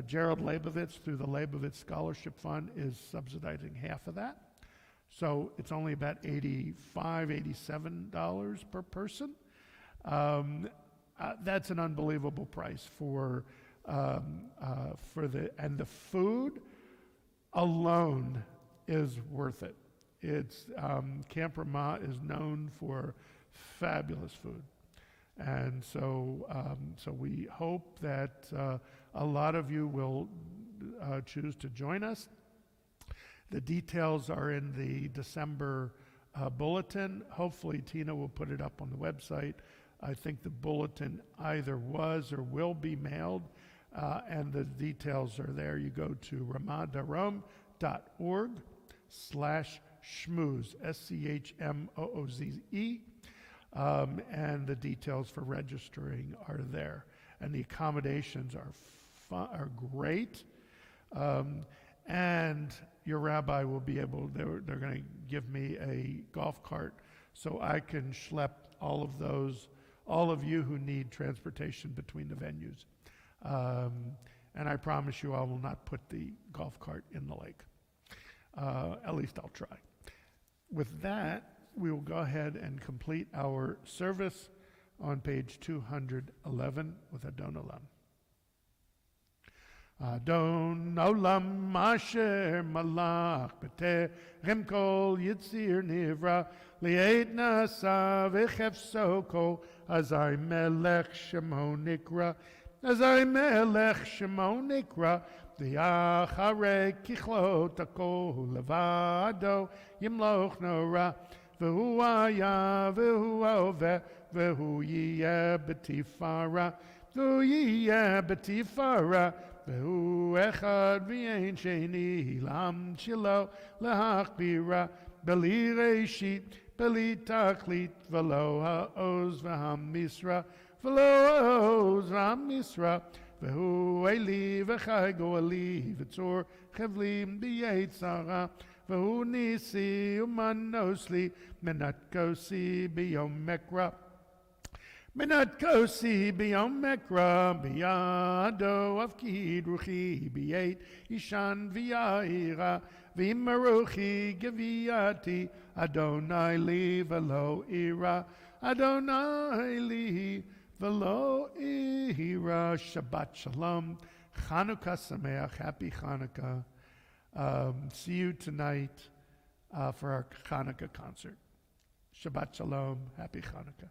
Gerald Leibovitz, through the Leibovitz Scholarship Fund, is subsidizing half of that. So it's only about $85, $87 per person. That's an unbelievable price for the food alone is worth it. It's Camp Ramah is known for fabulous food, and so we hope that a lot of you will choose to join us. The details are in the December bulletin. Hopefully Tina will put it up on the website. I think the bulletin either was or will be mailed, and the details are there. You go to ramadarom.org/schmooze, SCHMOOZE, and the details for registering are there. And the accommodations are great. And your rabbi will be able, they're going to give me a golf cart so I can schlep all of you who need transportation between the venues. And I promise you I will not put the golf cart in the lake. At least I'll try. With that, we will go ahead and complete our service on page 211 with Adon Olam. Adon Olam Asher Malach B'Terem Kol Yitzir Nivra Li'et Nasa V'Chefso Kol Azai Melech Shemo Nikra Azai Melech Shemo Nikra V'Yacharei Kichlot Hakol Levado Yimloch Nora V'Hu Haya V'Hu Oveh V'Hu Yiyeh B'Tifara V'Hu Yiyeh B'Tifara V'Hu Echad V'Yein Sheni Lam Shilo L'Hachbira B'Li Reshit B'Li Tachlit V'Lo Ha'oz V'Hamisra V'Lo Ha'oz V'Hamisra V'Hu Eli V'Chai Go'eli V'Tzor Chevlim B'Yetzara V'Hu Nisi Umanosli Menat Kosi B'Yom Mekra Menat Kosi B'Yom Mekra B'Yado Avkid Ruchi B'Yet Ishan V'Yaira V'Imaruchi Geviyati Adonai li velo ira. Adonai li velo ira. Shabbat shalom. Hanukkah sameach. Happy Hanukkah. See you tonight for our Hanukkah concert. Shabbat shalom. Happy Hanukkah.